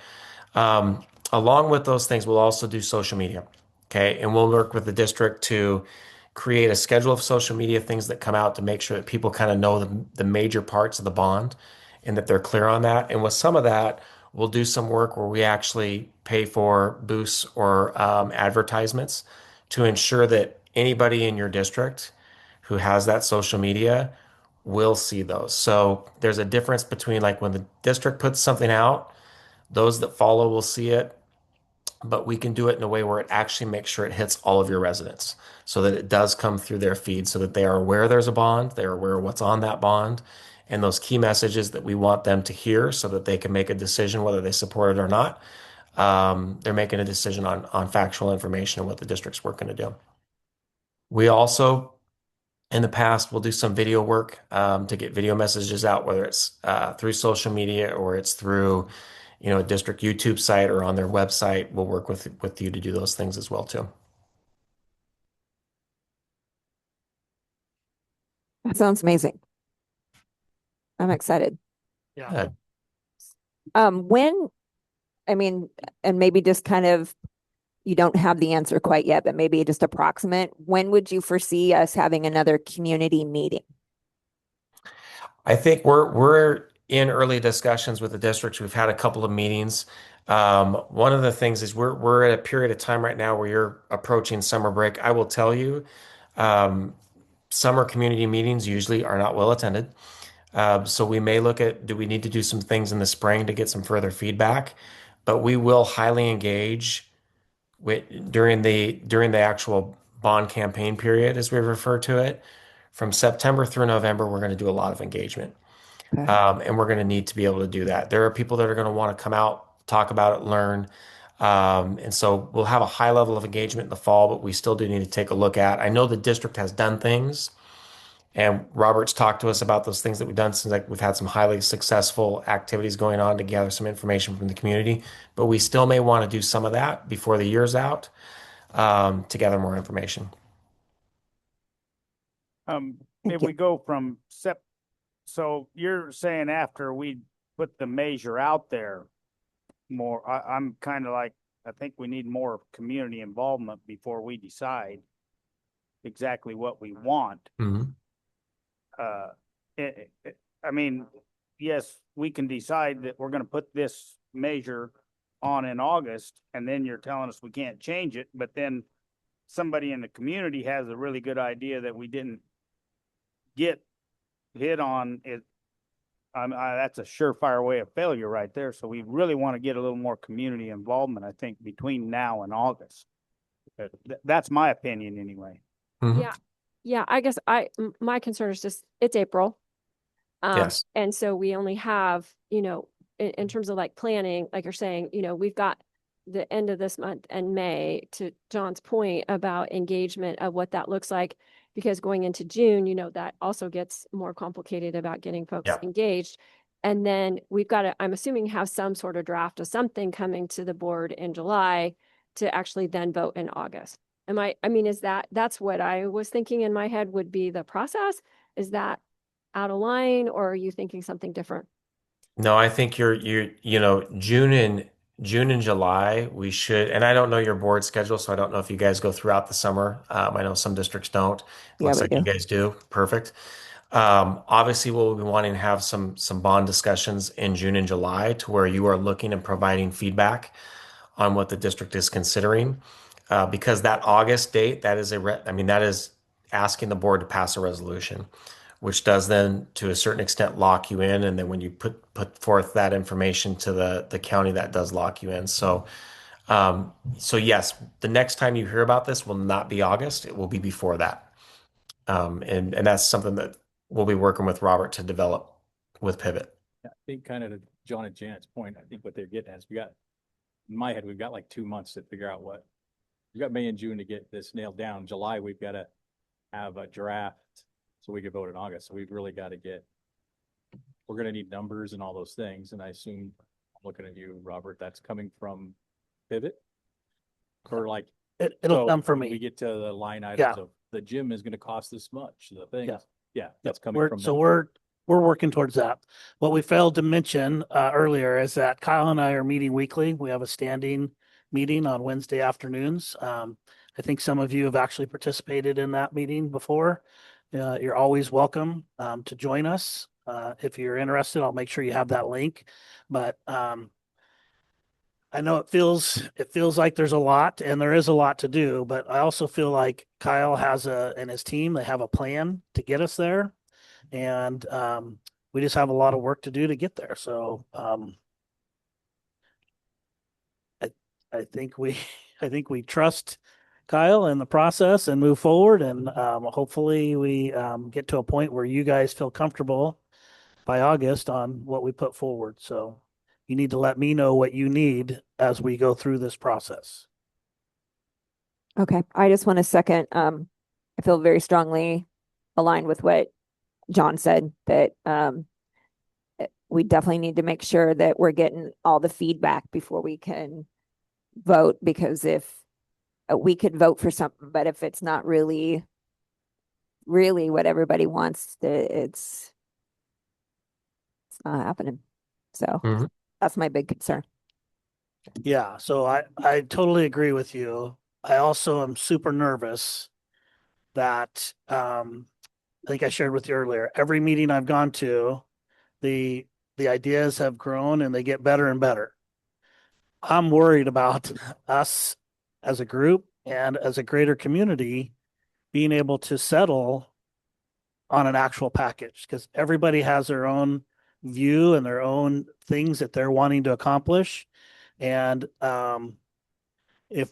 Along with those things, we'll also do social media. Okay. And we'll work with the district to create a schedule of social media things that come out to make sure that people kind of know the major parts of the bond and that they're clear on that. And with some of that, we'll do some work where we actually pay for boosts or advertisements to ensure that anybody in your district who has that social media will see those. So there's a difference between like when the district puts something out, those that follow will see it, but we can do it in a way where it actually makes sure it hits all of your residents so that it does come through their feed so that they are aware there's a bond, they're aware of what's on that bond, and those key messages that we want them to hear so that they can make a decision whether they support it or not. They're making a decision on factual information and what the district's working to do. We also, in the past, will do some video work to get video messages out, whether it's through social media or it's through, a district YouTube site or on their website. We'll work with you to do those things as well too. That sounds amazing. I'm excited. Yeah. When, I mean, and maybe just kind of, you don't have the answer quite yet, but maybe just approximate, when would you foresee us having another community meeting? I think we're in early discussions with the districts. We've had a couple of meetings. One of the things is we're at a period of time right now where you're approaching summer break. I will tell you, summer community meetings usually are not well attended. So we may look at, do we need to do some things in the spring to get some further feedback? But we will highly engage during the actual bond campaign period, as we refer to it. From September through November, we're going to do a lot of engagement. Okay. And we're going to need to be able to do that. There are people that are going to want to come out, talk about it, learn. And so we'll have a high level of engagement in the fall, but we still do need to take a look at. I know the district has done things, and Robert's talked to us about those things that we've done. Since like we've had some highly successful activities going on to gather some information from the community, but we still may want to do some of that before the year's out to gather more information. If we go from so you're saying after we put the measure out there more, I'm kind of like, I think we need more community involvement before we decide exactly what we want. Mm-hmm. I mean, yes, we can decide that we're going to put this measure on in August, and then you're telling us we can't change it, but then somebody in the community has a really good idea that we didn't get hit on it. That's a surefire way of failure right there. So we really want to get a little more community involvement, I think, between now and August. That's my opinion anyway. Mm-hmm. Yeah, I guess my concern is just, it's April. Yes. And so we only have, in terms of like planning, like you're saying, we've got the end of this month and May, to John's point about engagement of what that looks like, because going into June, that also gets more complicated about getting folks engaged. And then we've got to, I'm assuming, have some sort of draft of something coming to the board in July to actually then vote in August. That's what I was thinking in my head would be the process. Is that out of line, or are you thinking something different? No, I think June and July, we should, and I don't know your board schedule, so I don't know if you guys go throughout the summer. I know some districts don't. Looks like you guys do. Perfect. Obviously, we'll be wanting to have some bond discussions in June and July to where you are looking and providing feedback on what the district is considering. Because that August date, that is asking the board to pass a resolution, which does then to a certain extent lock you in. And then when you put forth that information to the county, that does lock you in. So yes, the next time you hear about this will not be August. It will be before that. And that's something that we'll be working with Robert to develop with Pivot. I think kind of to John and Janet's point, I think what they're getting at is in my head, we've got like 2 months to figure out we've got May and June to get this nailed down. July, we've got to have a draft so we can vote in August. So we've really got to we're going to need numbers and all those things. And I assume, I'm looking at you, Robert, that's coming from Pivot? Or like, it'll come from me. We get to the line items of the gym is going to cost this much. The thing, that's coming from So them. we're working towards that. What we failed to mention earlier is that Kyle and I are meeting weekly. We have a standing meeting on Wednesday afternoons. I think some of you have actually participated in that meeting before. You're always welcome to join us. If you're interested, I'll make sure you have that link. But I know it feels like there's a lot, and there is a lot to do, but I also feel like Kyle and his team, they have a plan to get us there. And we just have a lot of work to do to get there. So I think we trust Kyle and the process and move forward. And hopefully we get to a point where you guys feel comfortable by August on what we put forward. So you need to let me know what you need as we go through this process. Okay, I just want to second, I feel very strongly aligned with what John said, that we definitely need to make sure that we're getting all the feedback before we can vote, because if we could vote for something, but if it's not really what everybody wants, it's not happening. So Mhm. that's my big concern. Yeah, so I totally agree with you. I also am super nervous that I think I shared with you earlier, every meeting I've gone to, the ideas have grown and they get better and better. I'm worried about us as a group and as a greater community being able to settle on an actual package, because everybody has their own view and their own things that they're wanting to accomplish. And if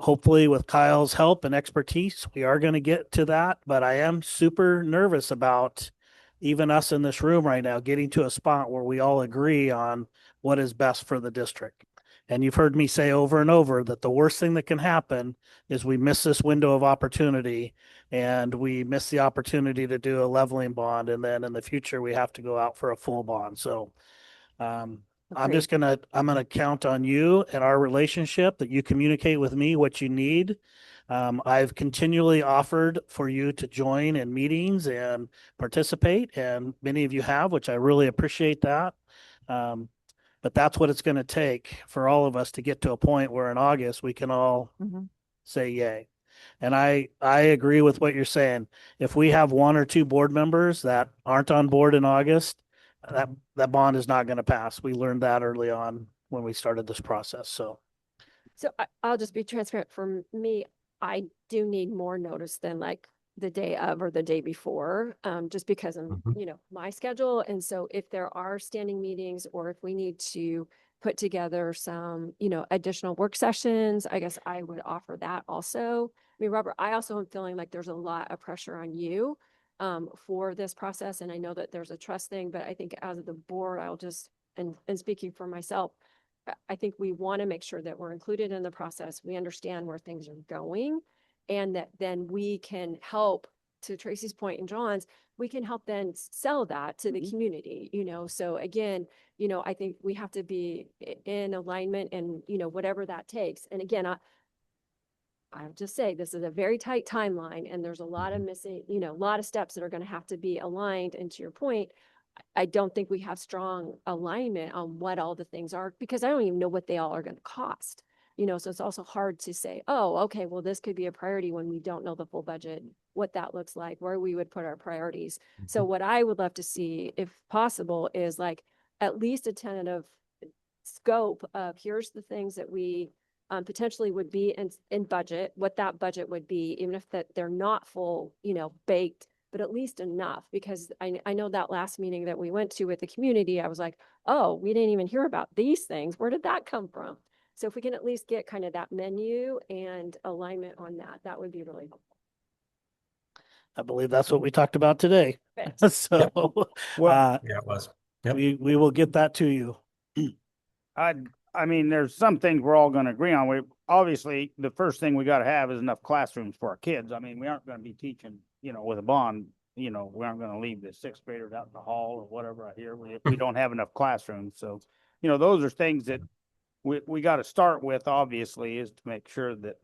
hopefully with Kyle's help and expertise, we are going to get to that. But I am super nervous about even us in this room right now getting to a spot where we all agree on what is best for the district. And you've heard me say over and over that the worst thing that can happen is we miss this window of opportunity and we miss the opportunity to do a leveling bond. And then in the future, we have to go out for a full bond. So I'm Agreed. gonna count on you and our relationship, that you communicate with me what you need. I've continually offered for you to join in meetings and participate, and many of you have, which I really appreciate that. But that's what it's going to take for all of us to get to a point where in August we can all say yay. And I agree with what you're saying. If we have one or two board members that aren't on board in August, that bond is not going to pass. We learned that early on when we started this process. So I'll just be transparent. For me, I do need more notice than like the day of or the day before, just because of, my schedule. And so if there are standing meetings or if we need to put together some, additional work sessions, I guess I would offer that also. I mean, Robert, I also am feeling like there's a lot of pressure on you for this process. And I know that there's a trust thing, but I think as the board, I'll just, and speaking for myself, I think we want to make sure that we're included in the process. We understand where things are going, and that then we can help, to Tracy's point and John's, we can help then sell that to the community, So again, I think we have to be in alignment and, whatever that takes. And again, I'll just say this is a very tight timeline and there's a lot of missing, a lot of steps that are going to have to be aligned. And to your point, I don't think we have strong alignment on what all the things are, because I don't even know what they all are going to cost. So it's also hard to say, oh, okay, well, this could be a priority when we don't know the full budget, what that looks like, where we would put our priorities. So what I would love to see, if possible, is like at least a tentative scope of here's the things that we potentially would be in budget, what that budget would be, even if that they're not full, baked, but at least enough. Because I know that last meeting that we went to with the community, I was like, oh, we didn't even hear about these things. Where did that come from? So if we can at least get kind of that menu and alignment on that, that would be really helpful. I believe that's what we talked about today. So Well, Yeah, it was. we will get that to you. I mean, there's some things we're all gonna agree on. We, obviously, the first thing we gotta have is enough classrooms for our kids. I mean, we aren't gonna be teaching, with a bond, we aren't gonna leave the sixth graders out in the hall or whatever I hear. We don't have enough classrooms. So, those are things that we gotta start with, obviously, is to make sure that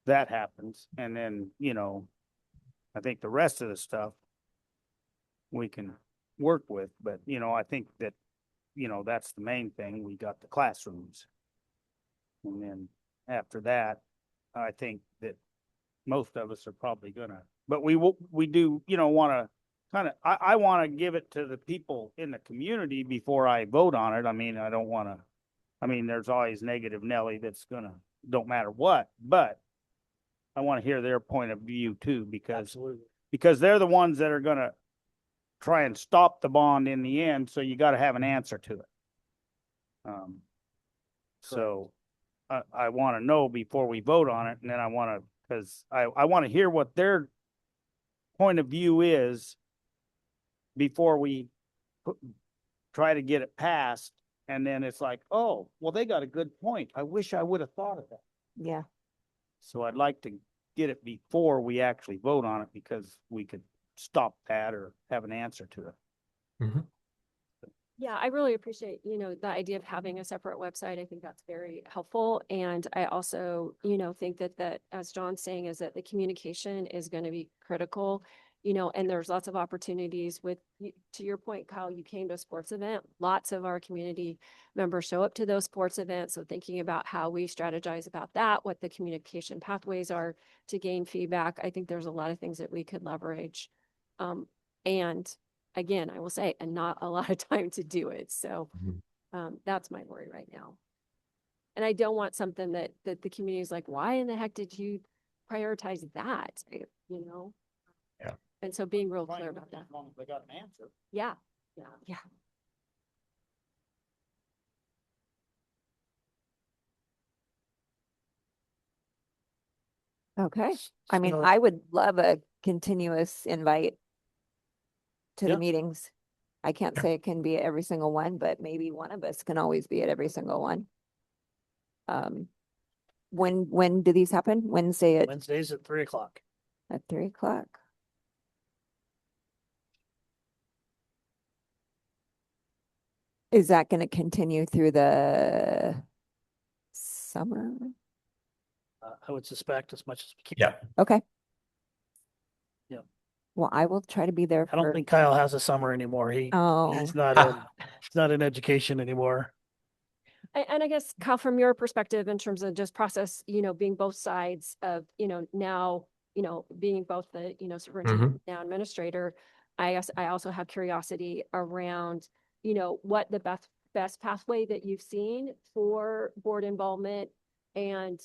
that happens. And then, I think the rest of the stuff we can work with, but, I think that, that's the main thing. We got the classrooms. And then after that, I think that most of us are probably gonna, but we do, wanna kind of, I wanna give it to the people in the community before I vote on it. I mean, I don't wanna, there's always negative Nelly that's gonna, don't matter what, but I wanna hear their point of view too, because they're the ones that are gonna try and stop the bond in the end, so you gotta have an answer to it. So I wanna know before we vote on it, and then I wanna, cause I wanna hear what their point of view is before we try to get it passed. And then it's like, oh, well, they got a good point. I wish I would have thought of that. Yeah. So I'd like to get it before we actually vote on it because we could stop that or have an answer to it. Mhm. Yeah, I really appreciate, the idea of having a separate website. I think that's very helpful. And I also, think that as John's saying, is that the communication is going to be critical, and there's lots of opportunities to your point, Kyle, you came to a sports event. Lots of our community members show up to those sports events. So thinking about how we strategize about that, what the communication pathways are to gain feedback. I think there's a lot of things that we could leverage. And again, I will say, and not a lot of time to do it. So that's my worry right now. And I don't want something that the community is like, why in the heck did you prioritize that? Yeah. And so being real clear about that. As long as they got an answer. Yeah. Yeah. Yeah. Okay. I mean, So- I would love a continuous invite to the Yep. meetings. I can't say it can be at every single one, but maybe one of us can always be at every single one. When do these happen? Wednesday Wednesdays at 3:00. at 3:00. Is that going to continue through the summer? I would suspect as much as we can. Yeah. Okay. Yeah. Well, I will try to be there I don't for, think Kyle has a summer anymore. He's oh, not in education anymore. And I guess, Kyle, from your perspective, in terms of just process, being both sides of, now, being both the, superintendent, now administrator, I guess I also have curiosity around, what the best pathway that you've seen for board involvement and,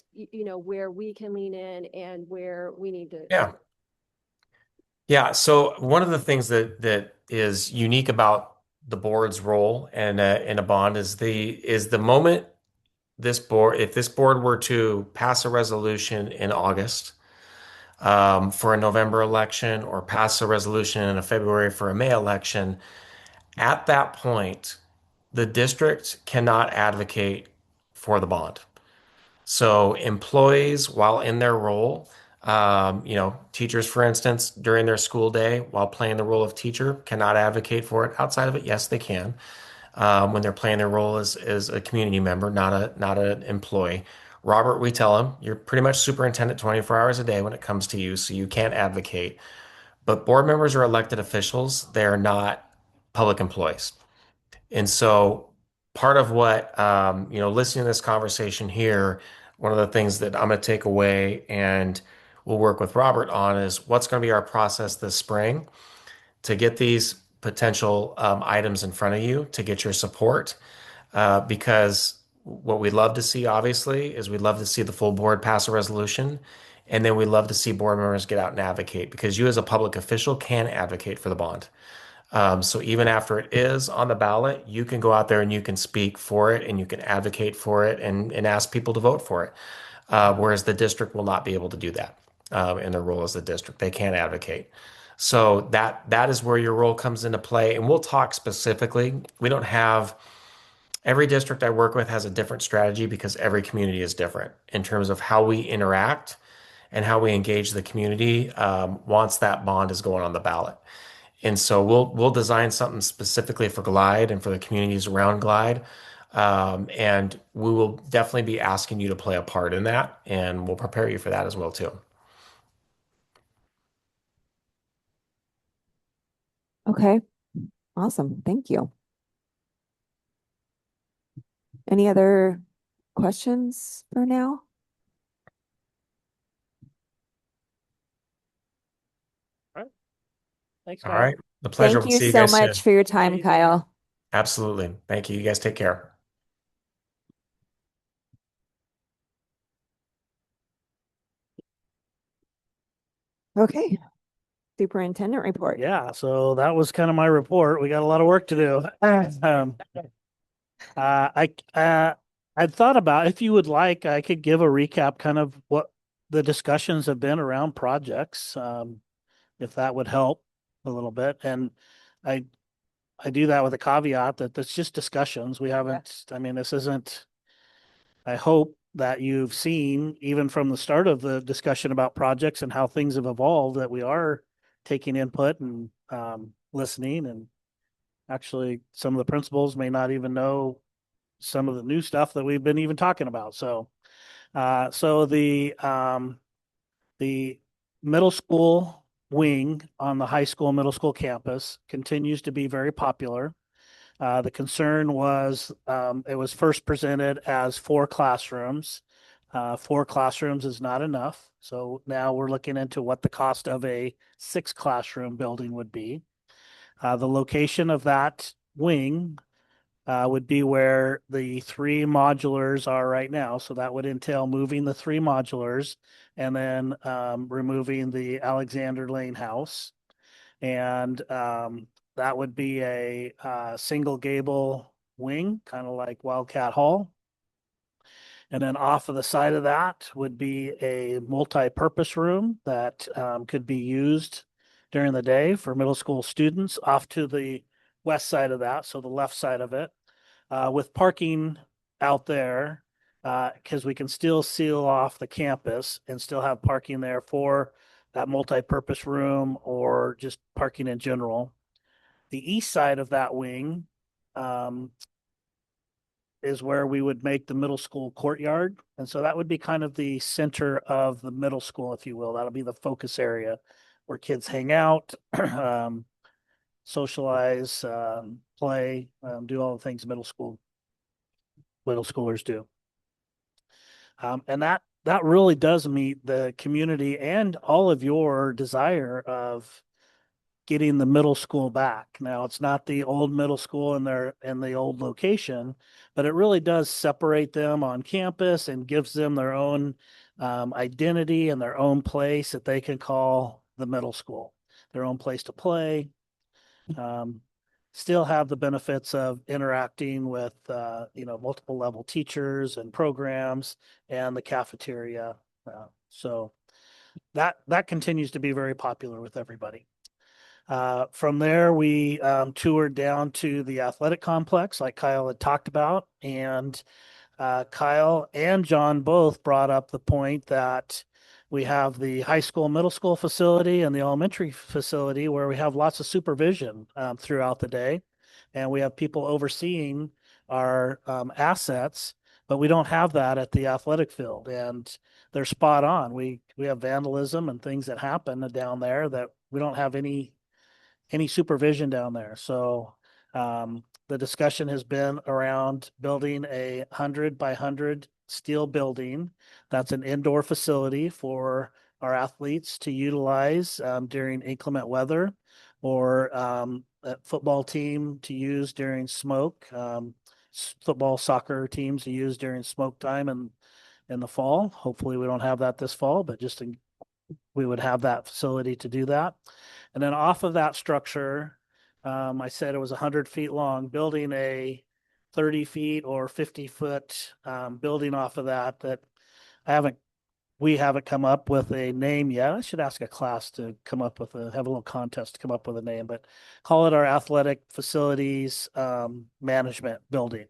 where we can lean in and where we need to. Yeah. Yeah. So one of the things that is unique about the board's role in a bond is the moment if this board were to pass a resolution in August for a November election or pass a resolution in a February for a May election, at that point, the district cannot advocate for the bond. So employees, while in their role, teachers, for instance, during their school day, while playing the role of teacher, cannot advocate for it. Outside of it, yes, they can. When they're playing their role as a community member, not an employee. Robert, we tell him, you're pretty much superintendent 24 hours a day when it comes to you, so you can't advocate. But board members are elected officials. They're not public employees. And so part of what, listening to this conversation here, one of the things that I'm going to take away and we'll work with Robert on is what's going to be our process this spring to get these potential items in front of you to get your support. Because what we'd love to see, obviously, is we'd love to see the full board pass a resolution. And then we'd love to see board members get out and advocate because you as a public official can advocate for the bond. So even after it is on the ballot, you can go out there and you can speak for it and you can advocate for it and ask people to vote for it. Whereas the district will not be able to do that in their role as the district. They can't advocate. So that is where your role comes into play. And we'll talk specifically. We don't have every district I work with has a different strategy because every community is different in terms of how we interact and how we engage the community once that bond is going on the ballot. And so we'll design something specifically for Glide and for the communities around Glide. And we will definitely be asking you to play a part in that, and we'll prepare you for that as well too. okay. Awesome. Thank you. Any other questions for now? Thanks, All Kyle. right. The pleasure. Thank We'll you see you so guys much soon. for your time, Kyle. Absolutely. Thank you. You guys take care. Okay. Superintendent report. Yeah, so that was kind of my report. We got a lot of work to do. I'd thought about if you would like, I could give a recap kind of what the discussions have been around projects, if that would help a little bit. And I do that with a caveat that that's just discussions. We haven't, I mean, this isn't, I hope that you've seen, even from the start of the discussion about projects and how things have evolved, that we are taking input and listening. And actually, some of the principals may not even know some of the new stuff that we've been even talking about. So, the middle school wing on the high school, middle school campus continues to be very popular. The concern was it was first presented as 4 classrooms. 4 classrooms is not enough. So now we're looking into what the cost of a 6 classroom building would be. The location of that wing would be where the 3 modulars are right now. So that would entail moving the 3 modulars and then removing the Alexander Lane house. And that would be a single gable wing, kind of like Wildcat Hall. And then off of the side of that would be a multi-purpose room that could be used during the day for middle school students off to the west side of that, so the left side of it, with parking out there, because we can still seal off the campus and still have parking there for that multi-purpose room or just parking in general. The east side of that wing is where we would make the middle school courtyard. And so that would be kind of the center of the middle school, if you will. That'll be the focus area where kids hang out, socialize, play, do all the things middle schoolers do. And that really does meet the community and all of your desire of getting the middle school back. Now, it's not the old middle school in the old location, but it really does separate them on campus and gives them their own identity and their own place that they can call the middle school, their own place to play. Still have the benefits of interacting with multiple level teachers and programs and the cafeteria. So that continues to be very popular with everybody. From there, we toured down to the athletic complex, like Kyle had talked about. And Kyle and John both brought up the point that we have the high school, middle school facility and the elementary facility where we have lots of supervision throughout the day. And we have people overseeing our assets, but we don't have that at the athletic field. And they're spot on. We have vandalism and things that happen down there that we don't have any supervision down there. So the discussion has been around building a 100 by 100 steel building. That's an indoor facility for our athletes to utilize during inclement weather, or a football team to use during smoke, football, soccer teams to use during smoke time and in the fall. Hopefully we don't have that this fall, but we would have that facility to do that. And then off of that structure, I said it was 100 feet long, building a 30 feet or 50-foot building off of that we haven't come up with a name yet. I should ask a class to have a little contest to come up with a name, but call it our athletic facilities management building.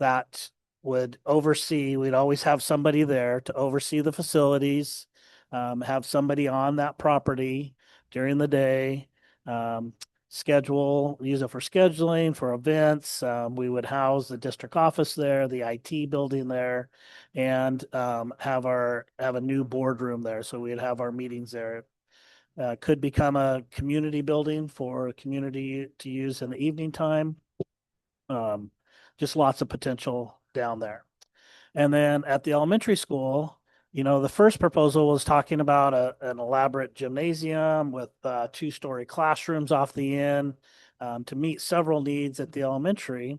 That would oversee, we'd always have somebody there to oversee the facilities, have somebody on that property during the day, use it for scheduling, for events. We would house the district office there, the IT building there, and have a new boardroom there. So we'd have our meetings there. Could become a community building for community to use in the evening time. Just lots of potential down there. And then at the elementary school, the first proposal was talking about an elaborate gymnasium with 2-story classrooms off the end to meet several needs at the elementary.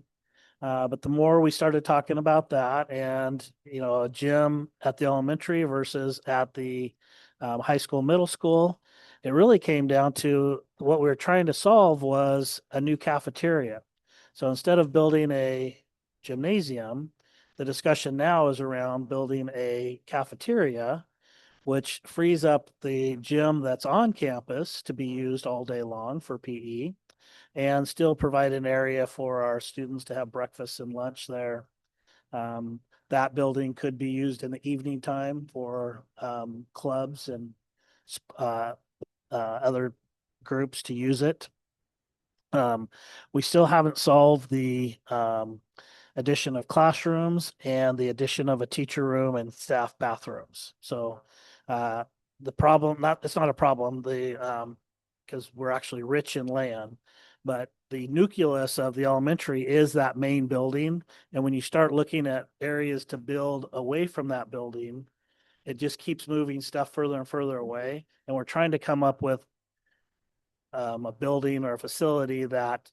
But the more we started talking about that and, a gym at the elementary versus at the high school, middle school, it really came down to what we were trying to solve was a new cafeteria. So instead of building a gymnasium, the discussion now is around building a cafeteria, which frees up the gym that's on campus to be used all day long for PE. and still provide an area for our students to have breakfast and lunch there. That building could be used in the evening time for clubs and other groups to use it. We still haven't solved the addition of classrooms and the addition of a teacher room and staff bathrooms. So the problem, it's not a problem, because we're actually rich in land, but the nucleus of the elementary is that main building. And when you start looking at areas to build away from that building, it just keeps moving stuff further and further away. And we're trying to come up with a building or a facility that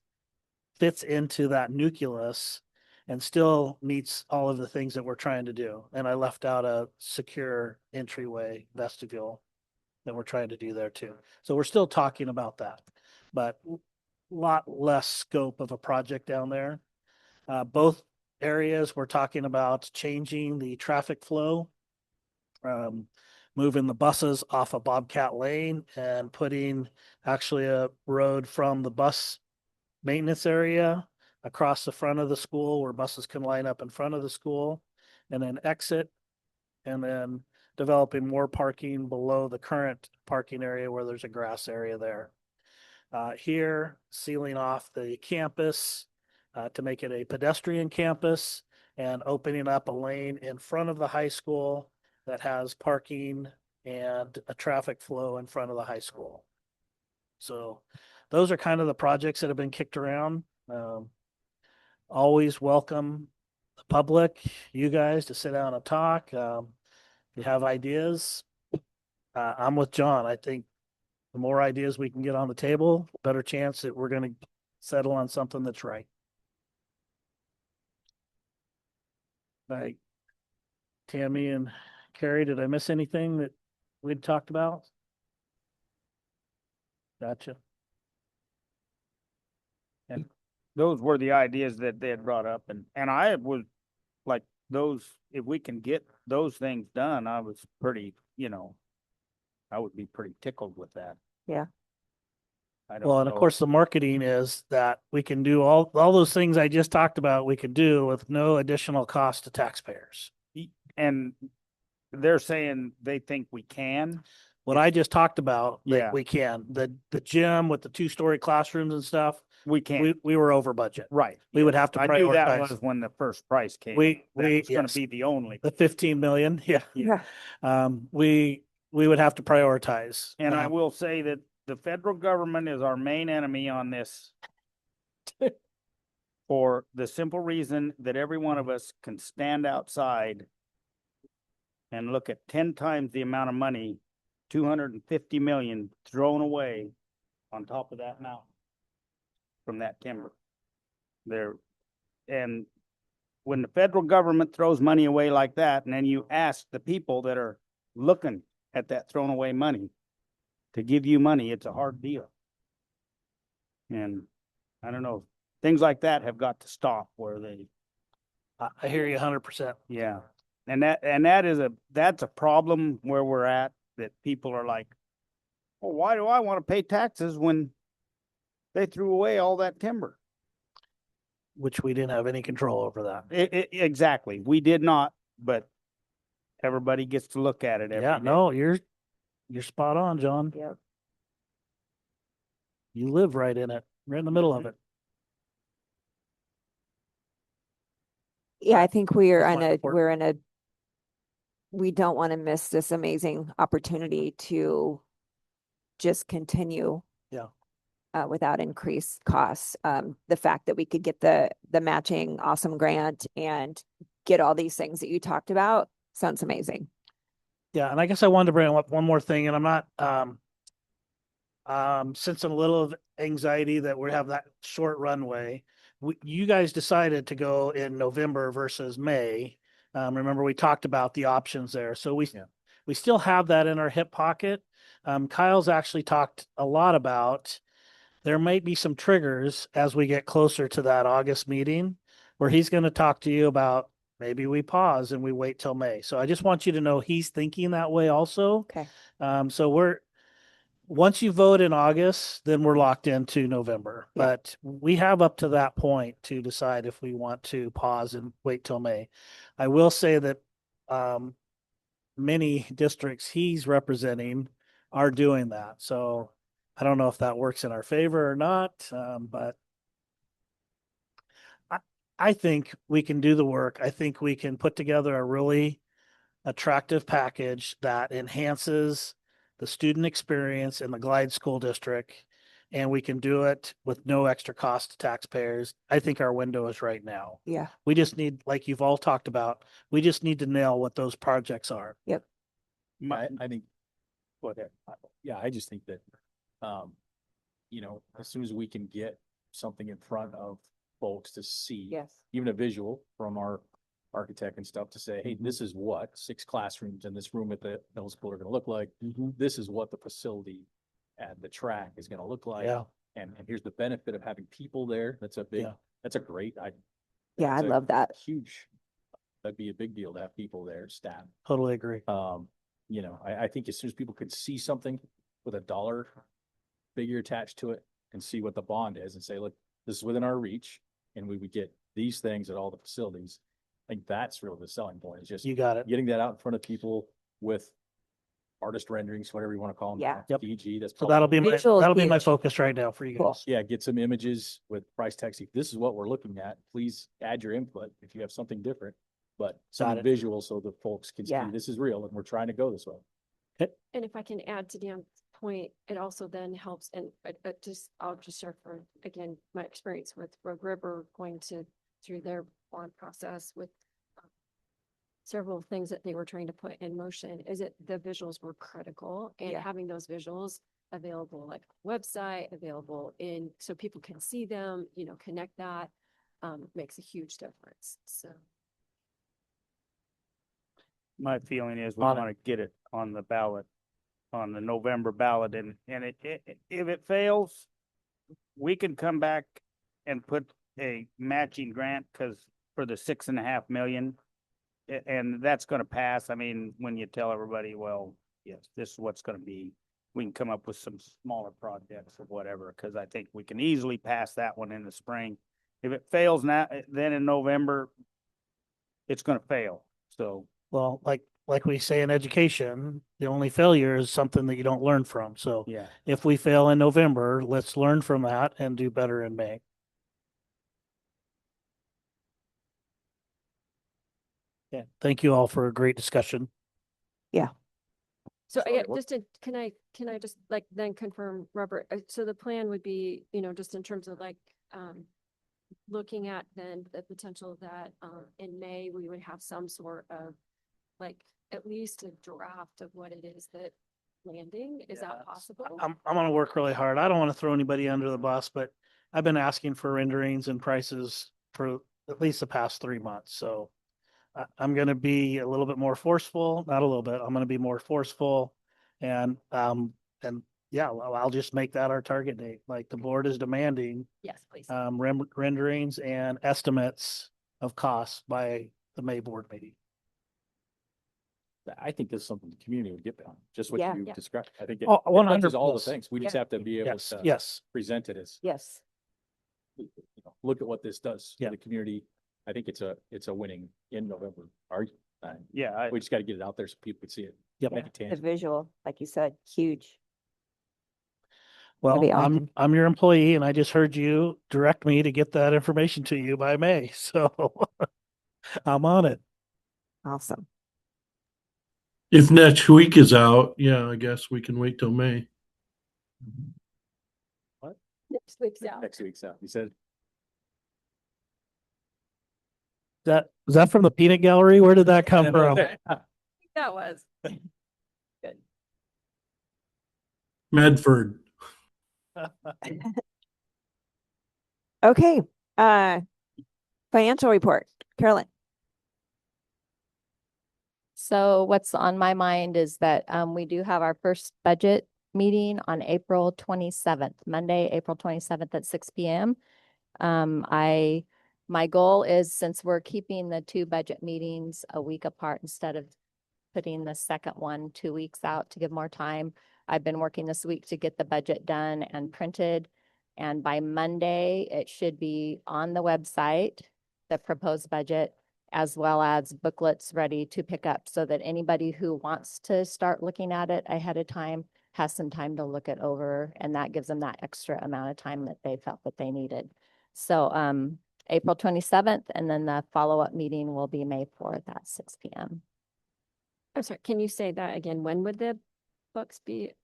fits into that nucleus and still meets all of the things that we're trying to do. And I left out a secure entryway vestibule that we're trying to do there too. So we're still talking about that, but a lot less scope of a project down there. Both areas we're talking about changing the traffic flow, moving the buses off of Bobcat Lane and putting actually a road from the bus maintenance area across the front of the school where buses can line up in front of the school and then exit, and then developing more parking below the current parking area where there's a grass area there. Here, sealing off the campus to make it a pedestrian campus and opening up a lane in front of the high school that has parking and a traffic flow in front of the high school. So those are kind of the projects that have been kicked around. Always welcome the public, you guys, to sit down and talk. If you have ideas, I'm with John. I think the more ideas we can get on the table, better chance that we're going to settle on something that's right. Like Tammy and Carrie, did I miss anything that we'd talked about? Gotcha. And those were the ideas that they had brought up, and I was like, those, if we can get those things done, I was pretty, I would be pretty tickled with that. Yeah. I don't Well, and of know. course, the marketing is that we can do all those things I just talked about, we could do with no additional cost to taxpayers. And they're saying they think we can. What I just talked about, Yeah. we can. The gym with the 2-story classrooms and stuff, We can. we were over budget. Right. We would have to I knew that prioritize. was when the first price came. We That's going yes. to be the only. The 15 million. Yeah. Yeah. We would have to prioritize. And I will say that the federal government is our main enemy on this for the simple reason that every one of us can stand outside and look at 10 times the amount of money, 250 million thrown away on top of that mountain from that timber there. And when the federal government throws money away like that, and then you ask the people that are looking at that thrown away money to give you money, it's a hard deal. And I don't know, things like that have got to stop where they, I hear you 100%. yeah. And that's a problem where we're at, that people are like, well, why do I want to pay taxes when they threw away all that timber? Which we didn't have any control over that. Exactly. We did not, but everybody gets to look at it every Yeah, day. no, you're spot on, John. Yep. You live right in it, right in the middle of it. Yeah, I think we are That's in my a, report. we don't want to miss this amazing opportunity to just continue. Yeah. Without increased costs. The fact that we could get the matching awesome grant and get all these things that you talked about sounds amazing. Yeah, and I guess I wanted to bring up one more thing, and I'm not sensing a little of anxiety that we have that short runway. You guys decided to go in November versus May. Remember, we talked about the options there, so we still have that in our hip pocket. Kyle's actually talked a lot about there might be some triggers as we get closer to that August meeting where he's going to talk to you about maybe we pause and we wait till May. So I just want you to know he's thinking that way also. Okay. So once you vote in August, then we're locked into November. Yeah. But we have up to that point to decide if we want to pause and wait till May. I will say that many districts he's representing are doing that. So I don't know if that works in our favor or not, but I think we can do the work. I think we can put together a really attractive package that enhances the student experience in the Glide School District. And we can do it with no extra cost to taxpayers. I think our window is right now. Yeah. We just need, like you've all talked about, we just need to nail what those projects are. Yep. I think, yeah, I just think that, as soon as we can get something in front of folks to see, Yes. even a visual from our architect and stuff to say, hey, this is what 6 classrooms in this room at the middle school are gonna look like. This is what the facility at the track is gonna look like. Yeah. And here's the benefit of having people there. That's a big, Yeah. that's a great, Yeah, I that's a love that. Huge, that'd be a big deal to have people there, staff. Totally agree. I think as soon as people could see something with a dollar figure attached to it and see what the bond is and say, look, this is within our reach and we would get these things at all the facilities. I think that's really the selling point. It's just You got it. getting that out in front of people with artist renderings, whatever you want to call them. Yeah. Yep. DG, that's. So that'll be Visual is that'll be my huge. focus right now for you Cool. guys. Yeah, get some images with price tags. This is what we're looking at. Please add your input if you have something different. But some Got it. visual so the folks can see Yeah. this is real and we're trying to go this way. And if I can add to Dan's point, it also then helps, and I'll just share for, again, my experience with Rogue River going through their bond process with several things that they were trying to put in motion, is it the visuals were critical, and Yeah. having those visuals available, like website available so people can see them, connect that, makes a huge difference. So. My feeling is we On it. want to get it on the ballot, on the November ballot, and if it fails, we can come back and put a matching grant, because for the 6.5 million, and that's gonna pass. I mean, when you tell everybody, well, yes, this is what's gonna be, we can come up with some smaller projects or whatever, because I think we can easily pass that one in the spring. If it fails now, then in November, it's gonna fail, so. Well, like we say in education, the only failure is something that you don't learn from. So Yeah. if we fail in November, let's learn from that and do better in May. Yeah. Thank you all for a great discussion. So Sorry, I get, can I just then confirm, Robert, so the plan would be, just in terms of looking at then the potential that, in May, we would have some sort of at least a draft of what it is that landing, is that possible? I'm gonna work really hard. I don't want to throw anybody under the bus, but I've been asking for renderings and prices for at least the past 3 months. So I'm gonna be a little bit more forceful, not a little bit. I'm gonna be more forceful, and yeah, I'll just make that our target date. Like the board is demanding Yes, please. renderings and estimates of costs by the May board meeting. I think this is something the community would get behind, just what Yeah. you Yeah. described. I think it Oh, touches 100 all the plus. things. We just Yeah. have to be able Yes, to yes. present it as, Yes. look at what this does Yeah. to the community. I think it's a winning in November. Yeah, We just got to get it out there so people can see it. Yep. Make it The tangible. visual, like you said, huge. Well, be awesome. I'm your employee and I just heard you direct me to get that information to you by May. So I'm on it. Awesome. If next week is out, yeah, I guess we can wait till May. Next week's out. Next week's out. You said, Is that from the peanut gallery? Where did that come from? That was. Medford. Okay, financial report, Carolyn. So what's on my mind is that we do have our first budget meeting on April 27th, Monday, April 27th at 6 p.m. My goal is, since we're keeping the 2 budget meetings a week apart instead of putting the second one 2 weeks out to give more time, I've been working this week to get the budget done and printed. And by Monday, it should be on the website, the proposed budget, as well as booklets ready to pick up so that anybody who wants to start looking at it ahead of time has some time to look it over, and that gives them that extra amount of time that they felt that they needed. So April 27th, and then the follow-up meeting will be May 4th at 6 p.m. I'm sorry, can you say that again? When would the budget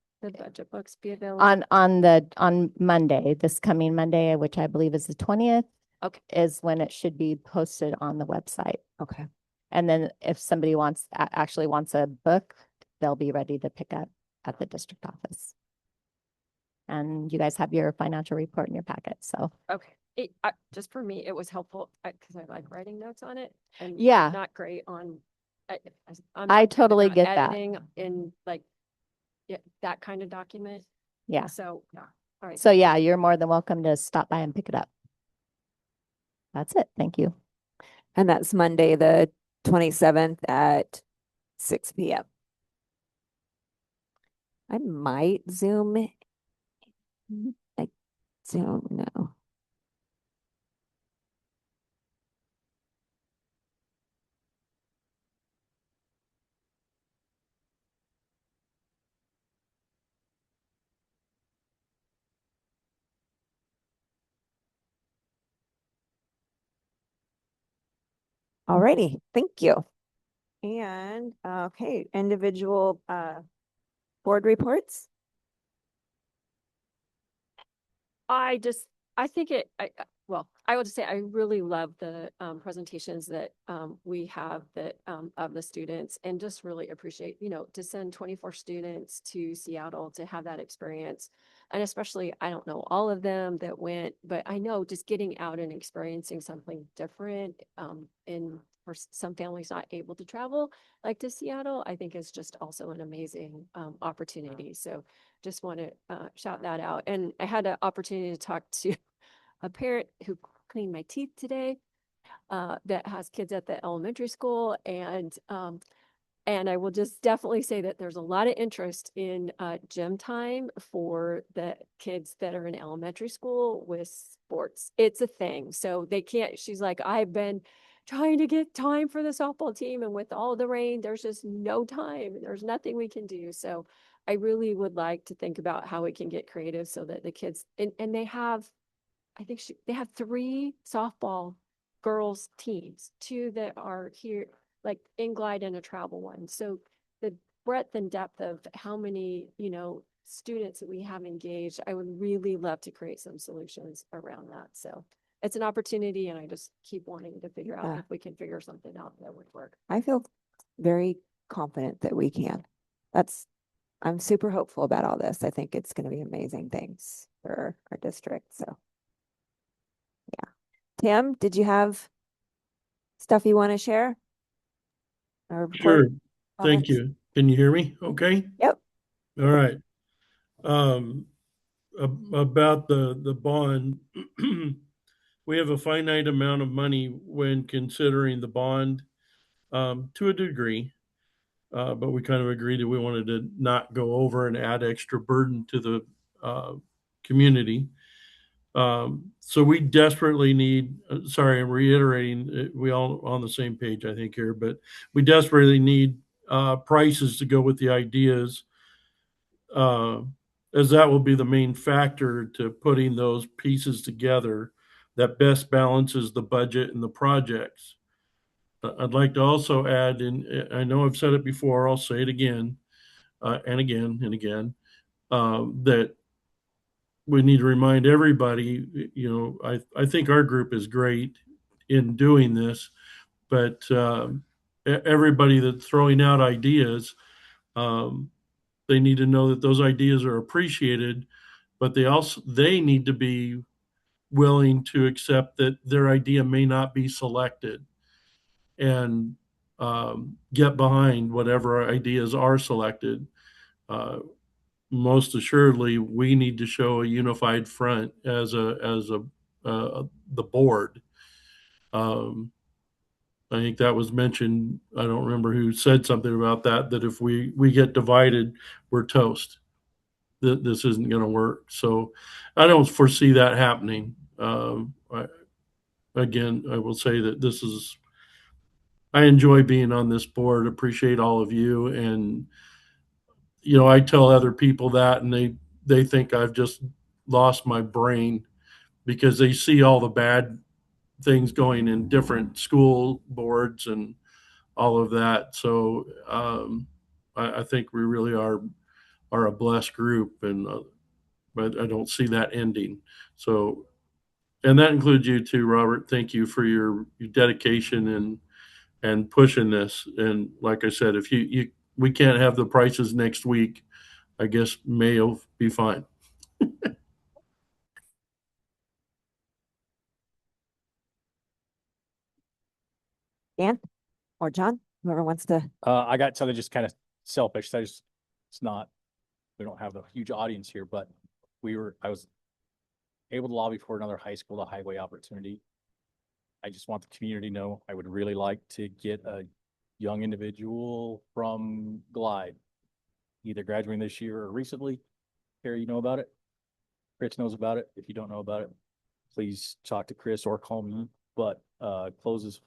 books be available? On Monday, this coming Monday, which I believe is the 20th. Okay. Is when it should be posted on the website. Okay. And then if somebody actually wants a book, they'll be ready to pick up at the district office. And you guys have your financial report in your packet, so. Okay. Just for me, it was helpful because I like writing notes on it and Yeah. not great on. I'm I not good totally about get that. editing in like that kind of document. Yeah. So yeah. All right. So yeah, you're more than welcome to stop by and pick it up. That's it. Thank you. And that's Monday, the 27th at 6 p.m. I might Zoom. I don't know. Alrighty, thank you. And okay, individual board reports. I think well, I will just say I really love the presentations that we have that of the students, and just really appreciate, to send 24 students to Seattle to have that experience. And especially, I don't know all of them that went, but I know just getting out and experiencing something different and for some families not able to travel like to Seattle, I think is just also an amazing opportunity. So just want to shout that out. And I had an opportunity to talk to a parent who cleaned my teeth today that has kids at the elementary school. And I will just definitely say that there's a lot of interest in gym time for the kids that are in elementary school with sports. It's a thing. So they can't, she's like, I've been trying to get time for the softball team, and with all the rain, there's just no time. There's nothing we can do. So I really would like to think about how we can get creative so that the kids, and they have, I think they have 3 softball girls teams, 2 that are here, like in Glide and a travel one. So the breadth and depth of how many, students that we have engaged, I would really love to create some solutions around that. So it's an opportunity, and I just keep wanting to figure out if we can figure something out that would work. I feel very confident that we can. I'm super hopeful about all this. I think it's going to be amazing things for our district. So yeah. Tim, did you have stuff you want to share? Or Sure. comments? Thank you. Can you hear me? Okay. Yep. All right. About the bond, we have a finite amount of money when considering the bond to a degree, but we kind of agreed that we wanted to not go over and add extra burden to the community. So we desperately need, sorry, I'm reiterating, we all on the same page, I think here, but we desperately need prices to go with the ideas, as that will be the main factor to putting those pieces together that best balances the budget and the projects. I'd like to also add, and I know I've said it before, I'll say it again and again and again, that we need to remind everybody, I think our group is great in doing this, but everybody that's throwing out ideas, they need to know that those ideas are appreciated, but they need to be willing to accept that their idea may not be selected, and get behind whatever ideas are selected. Most assuredly, we need to show a unified front as the board. I think that was mentioned. I don't remember who said something about that. That if we get divided, we're toast. this isn't going to work. So I don't foresee that happening. Again, I will say that I enjoy being on this board, appreciate all of you. And, I tell other people that, and they think I've just lost my brain because they see all the bad things going in different school boards and all of that. So I think we really are a blessed group, and but I don't see that ending. So, and that includes you too, Robert. Thank you for your dedication and pushing this. And like I said, if we can't have the prices next week, I guess May will be fine. Dan or John, whoever wants to. I got something just kind of selfish. It's not, we don't have a huge audience here, but I was able to lobby for another high school, the highway opportunity. I just want the community to know, I would really like to get a young individual from Glide, either graduating this year or recently. Harry, you know about it? Chris knows about it. If you don't know about it, please talk to Chris or call me, but closes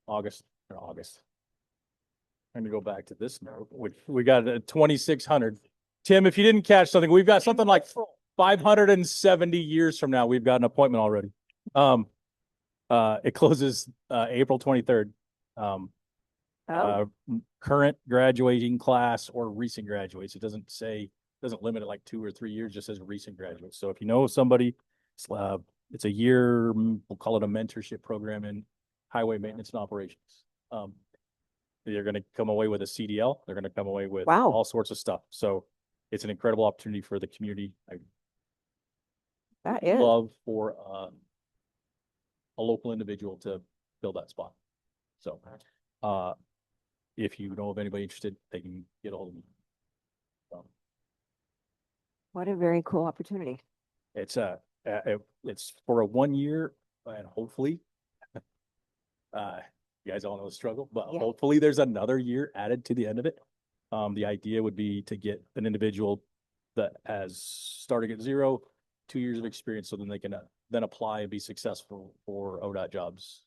August. I'm gonna go back to this note. We got a 2,600. Tim, if you didn't catch something, we've got something like 570 years from now. We've got an appointment already. It closes April 23rd. Current graduating class or recent graduates. It doesn't limit it like 2 or 3 years, just says recent graduates. So if you know somebody, it's a year, we'll call it a mentorship program in highway maintenance and operations. They're going to come away with a CDL. They're going to come away with all sorts of stuff. So it's an incredible opportunity for the community. That is love for a local individual to fill that spot. So if you know of anybody interested, they can get a hold of me. what a very cool opportunity. It's for a 1 year, and hopefully you guys all know the struggle, but hopefully there's another year added to the end of it. The idea would be to get an individual that has starting at 0, 2 years of experience, so then they can then apply and be successful for ODOT jobs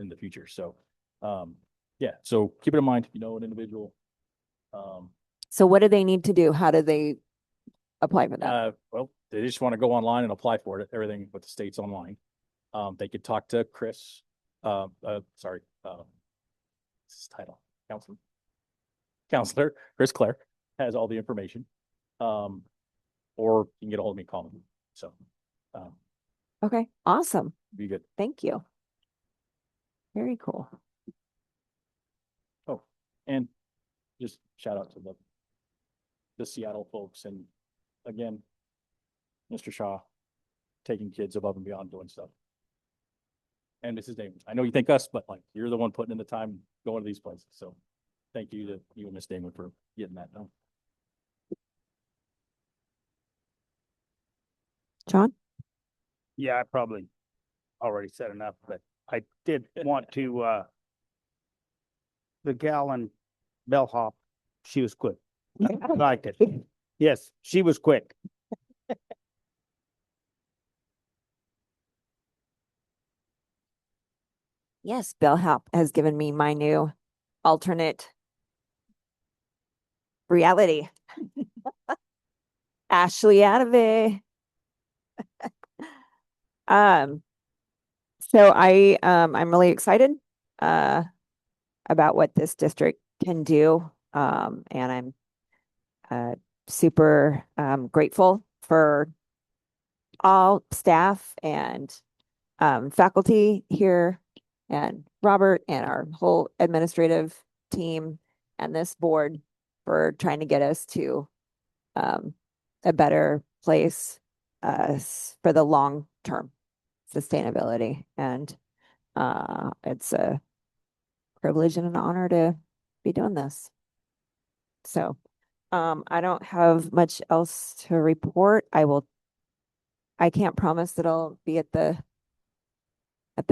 in the future. So, so keep it in mind if you know an individual. So what do they need to do? How do they apply for that? Well, they just want to go online and apply for it. Everything with the state's online. They could talk to Chris. Sorry, his title, Counselor Chris Clare has all the information. Or you can get a hold of me, call me. So, Okay, awesome. Be good. Thank you. Very cool. Oh, and just shout out to the Seattle folks, and again, Mr. Shaw taking kids above and beyond doing stuff. And Mrs. Damon, I know you thank us, but like you're the one putting in the time going to these places. So thank you to you and Miss Damon for getting that done. John? Yeah, I probably already said enough, but I did want to, the gal in bellhop, she was quick. I liked it. Yes, she was quick. Yes, bellhop has given me my new alternate reality. Ashley Adave. So I'm really excited about what this district can do. And I'm super grateful for all staff and faculty here, and Robert and our whole administrative team and this board for trying to get us to a better place for the long term sustainability. And it's a privilege and an honor to be doing this. So I don't have much else to report. I can't promise that I'll be at the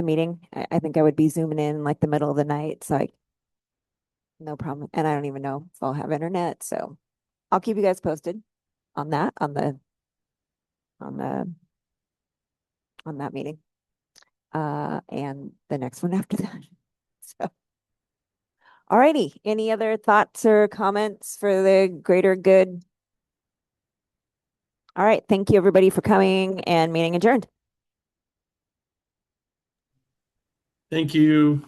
meeting. I think I would be zooming in like the middle of the night. So no problem. And I don't even know if I'll have internet. So I'll keep you guys posted. on that, on that meeting. And the next one after that. So, alrighty, any other thoughts or comments for the greater good? All right, thank you everybody for coming, and meeting adjourned. Thank you.